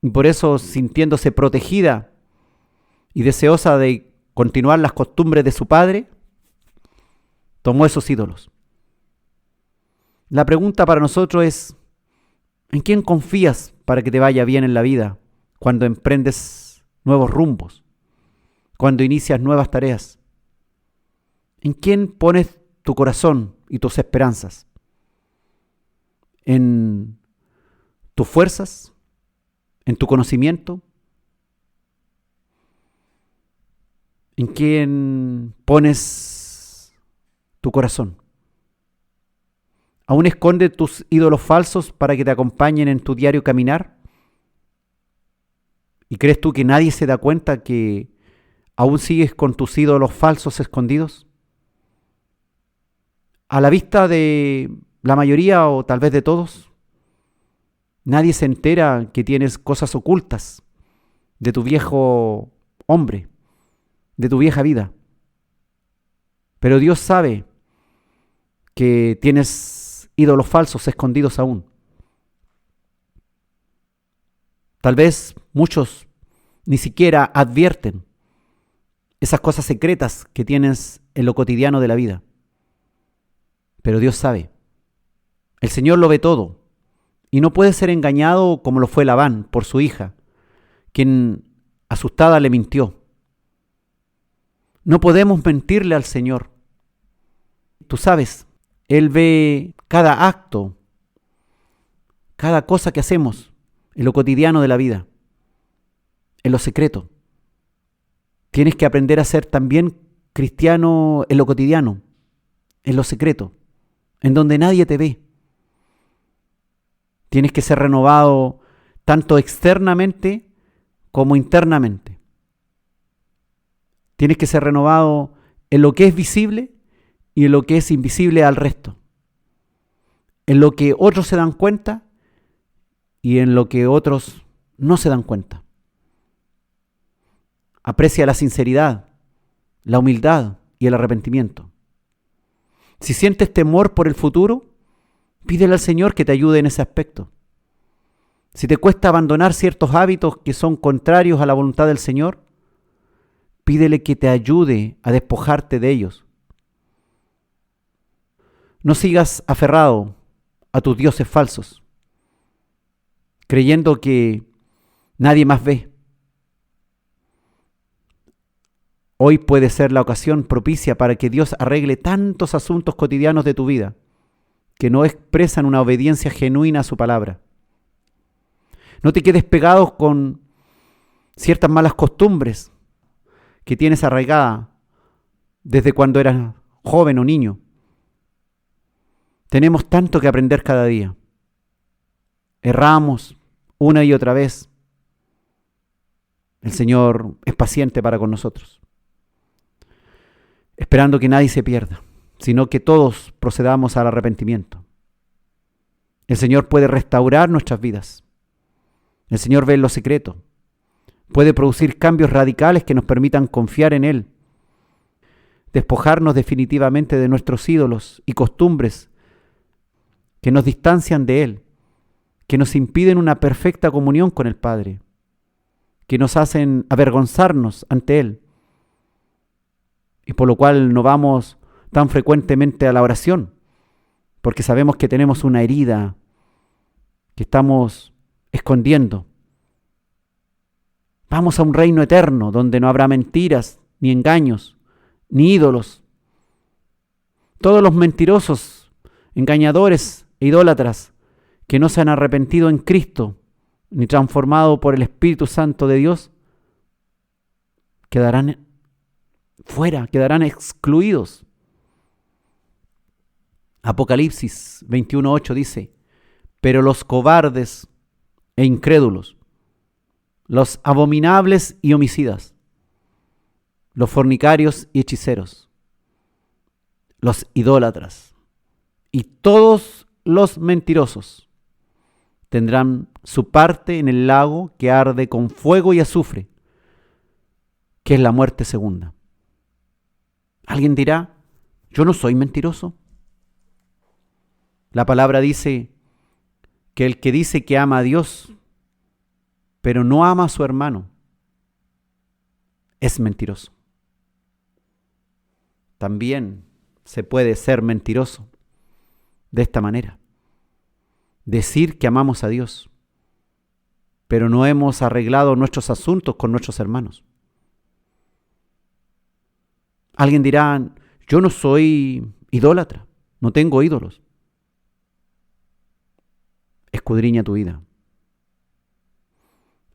Y por eso, sintiéndose protegida y deseosa de continuar las costumbres de su padre, tomó esos ídolos. La pregunta para nosotros es: ¿en quién confías para que te vaya bien en la vida cuando emprendes nuevos rumbos, cuando inicias nuevas tareas? ¿En quién pones tu corazón y tus esperanzas? ¿En tus fuerzas? ¿En tu conocimiento? ¿En quién pones tu corazón? ¿Aún esconde tus ídolos falsos para que te acompañen en tu diario caminar? ¿Y crees tú que nadie se da cuenta que aún sigues con tus ídolos falsos escondidos? A la vista de la mayoría o tal vez de todos, nadie se entera que tienes cosas ocultas de tu viejo hombre, de tu vieja vida. Pero Dios sabe que tienes ídolos falsos escondidos aún. Tal vez muchos ni siquiera advierten esas cosas secretas que tienes en lo cotidiano de la vida. Pero Dios sabe. El Señor lo ve todo y no puede ser engañado como lo fue Labán por su hija, quien asustada le mintió. No podemos mentirle al Señor. Tú sabes, Él ve cada acto, cada cosa que hacemos en lo cotidiano de la vida, en lo secreto. Tienes que aprender a ser también cristiano en lo cotidiano, en lo secreto, en donde nadie te ve. Tienes que ser renovado tanto externamente como internamente. Tienes que ser renovado en lo que es visible y en lo que es invisible al resto. En lo que otros se dan cuenta y en lo que otros no se dan cuenta. Aprecia la sinceridad, la humildad y el arrepentimiento. Si sientes temor por el futuro, pídele al Señor que te ayude en ese aspecto. Si te cuesta abandonar ciertos hábitos que son contrarios a la voluntad del Señor, pídele que te ayude a despojarte de ellos. No sigas aferrado a tus dioses falsos, creyendo que nadie más ve. Hoy puede ser la ocasión propicia para que Dios arregle tantos asuntos cotidianos de tu vida que no expresan una obediencia genuina a su palabra. No te quedes pegado con ciertas malas costumbres que tienes arraigada desde cuando eras joven o niño. Tenemos tanto que aprender cada día. Erramos una y otra vez. El Señor es paciente para con nosotros, esperando que nadie se pierda, sino que todos procedamos al arrepentimiento. El Señor puede restaurar nuestras vidas. El Señor ve en lo secreto. Puede producir cambios radicales que nos permitan confiar en Él, despojarnos definitivamente de nuestros ídolos y costumbres que nos distancian de Él, que nos impiden una perfecta comunión con el Padre, que nos hacen avergonzarnos ante Él, y por lo cual no vamos tan frecuentemente a la oración, porque sabemos que tenemos una herida que estamos escondiendo. Vamos a un reino eterno donde no habrá mentiras, ni engaños, ni ídolos. Todos los mentirosos, engañadores e idólatras que no se han arrepentido en Cristo, ni transformado por el Espíritu Santo de Dios, quedarán fuera, quedarán excluidos. Apocalipsis 21:8 dice: pero los cobardes e incrédulos, los abominables y homicidas, los fornicarios y hechiceros, los idólatras y todos los mentirosos tendrán su parte en el lago que arde con fuego y azufre, que es la muerte segunda. Alguien dirá: yo no soy mentiroso. La palabra dice que el que dice que ama a Dios, pero no ama a su hermano, es mentiroso. También se puede ser mentiroso de esta manera: decir que amamos a Dios, pero no hemos arreglado nuestros asuntos con nuestros hermanos. Alguien dirá: yo no soy idólatra, no tengo ídolos. Escudriña tu vida.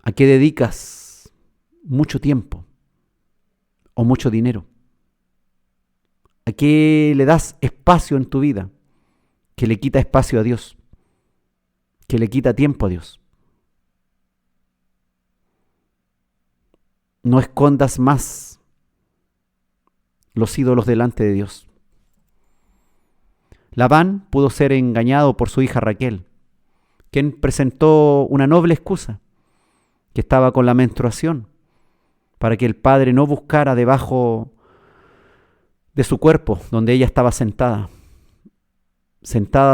¿A qué dedicas mucho tiempo o mucho dinero? ¿A qué le das espacio en tu vida que le quita espacio a Dios, que le quita tiempo a Dios? No escondas más los ídolos delante de Dios. Labán pudo ser engañado por su hija Raquel, quien presentó una noble excusa, que estaba con la menstruación, para que el padre no buscara debajo de su cuerpo, donde ella estaba sentada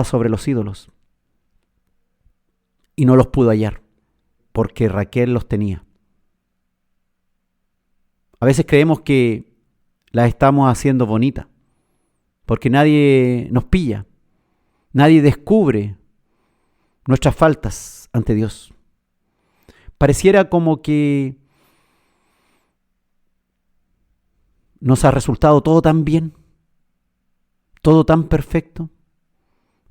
sobre los ídolos, y no los pudo hallar, porque Raquel los tenía. A veces creemos que las estamos haciendo bonitas, porque nadie nos pilla, nadie descubre nuestras faltas ante Dios. Pareciera como que nos ha resultado todo tan bien, todo tan perfecto,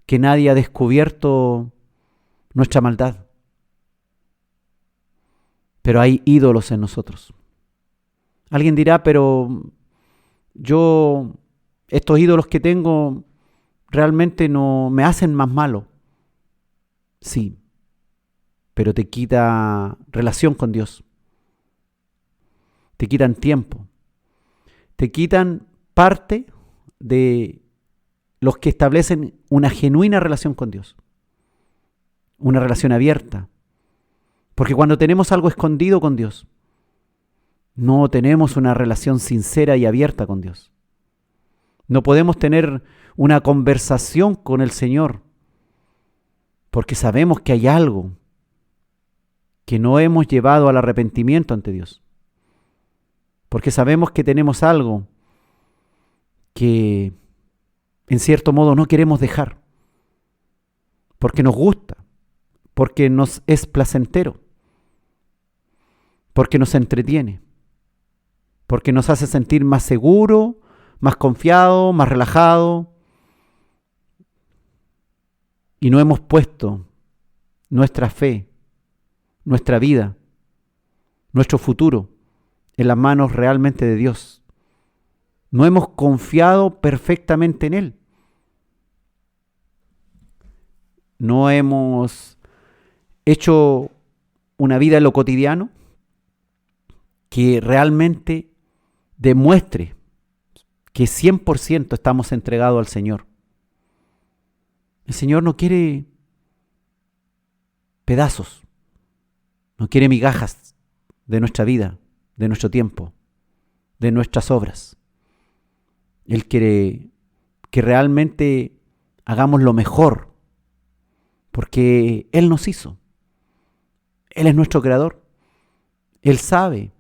que nadie ha descubierto nuestra maldad. Pero hay ídolos en nosotros. Alguien dirá: pero yo, estos ídolos que tengo realmente no me hacen más malo. Sí, pero te quita relación con Dios. Te quitan tiempo. Te quitan parte de los que establecen una genuina relación con Dios. Una relación abierta. Porque cuando tenemos algo escondido con Dios, no tenemos una relación sincera y abierta con Dios. No podemos tener una conversación con el Señor, porque sabemos que hay algo que no hemos llevado al arrepentimiento ante Dios. Porque sabemos que tenemos algo que en cierto modo no queremos dejar, porque nos gusta, porque nos es placentero, porque nos entretiene. porque nos hace sentir más seguro, más confiado, más relajado. Y no hemos puesto nuestra fe, nuestra vida, nuestro futuro en las manos realmente de Dios. No hemos confiado perfectamente en Él. No hemos hecho una vida en lo cotidiano que realmente demuestre que 100% estamos entregados al Señor. El Señor no quiere pedazos, no quiere migajas de nuestra vida, de nuestro tiempo, de nuestras obras. Él quiere que realmente hagamos lo mejor, porque Él nos hizo. Él es nuestro creador. Él sabe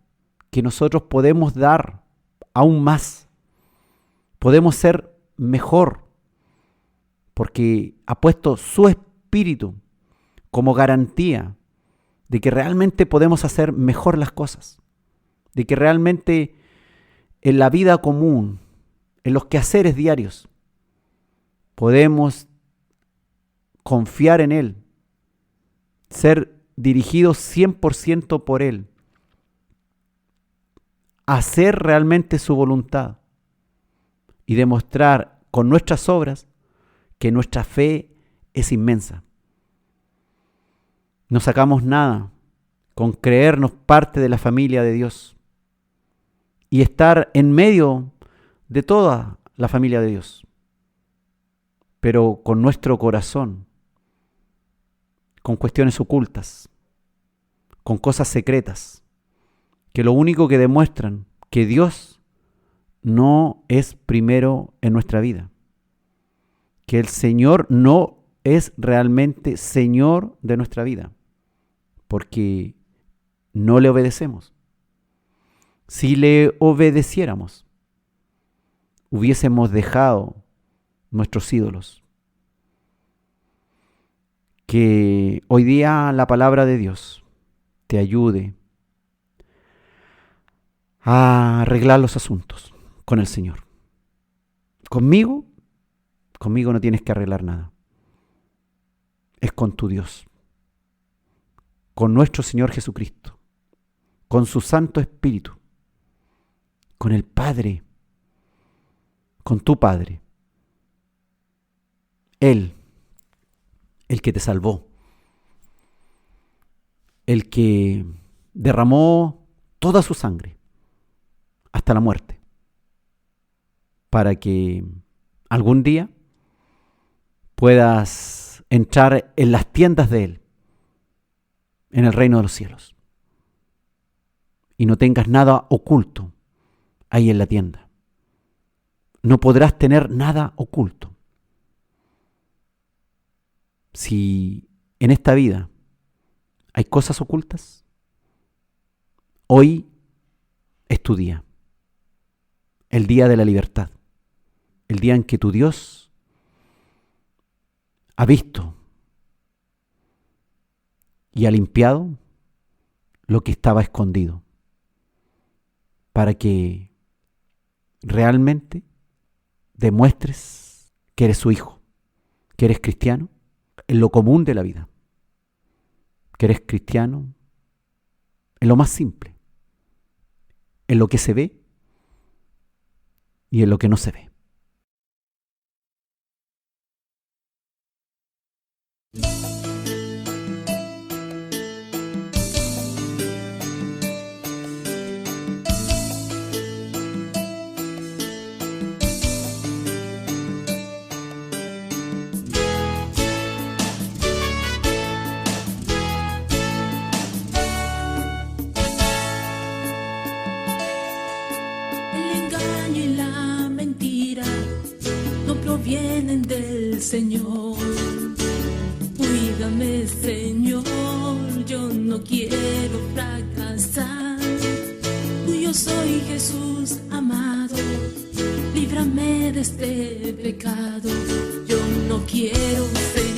que nosotros podemos dar aún más. Podemos ser mejor, porque ha puesto su espíritu como garantía de que realmente podemos hacer mejor las cosas, de que realmente en la vida común, en los quehaceres diarios, podemos confiar en Él, ser dirigidos 100% por Él, hacer realmente su voluntad y demostrar con nuestras obras que nuestra fe es inmensa. No sacamos nada con creernos parte de la familia de Dios y estar en medio de toda la familia de Dios, pero con nuestro corazón, con cuestiones ocultas, con cosas secretas, que lo único que demuestran que Dios no es primero en nuestra vida, que el Señor no es realmente Señor de nuestra vida, porque no le obedecemos. Si le obedeciéramos, hubiésemos dejado nuestros ídolos. Que hoy día la palabra de Dios te ayude a arreglar los asuntos con el Señor. Conmigo no tienes que arreglar nada. Es con tu Dios, con nuestro Señor Jesucristo, con su Santo Espíritu, con el Padre, con tu Padre. Él, el que te salvó, el que derramó toda su sangre hasta la muerte, para que algún día puedas entrar en las tiendas de Él, en el reino de los cielos, y no tengas nada oculto ahí en la tienda. No podrás tener nada oculto. Si en esta vida hay cosas ocultas, hoy es tu día, el día de la libertad, el día en que tu Dios ha visto y ha limpiado lo que estaba escondido, para que realmente demuestres que eres su hijo, que eres cristiano en lo común de la vida, que eres cristiano en lo más simple, en lo que se ve y en lo que no se ve. Vienen del Señor. Cuídame, Señor, yo no quiero fracasar. Tuyo soy, Jesús amado, líbrame de este pecado. Yo no quiero ser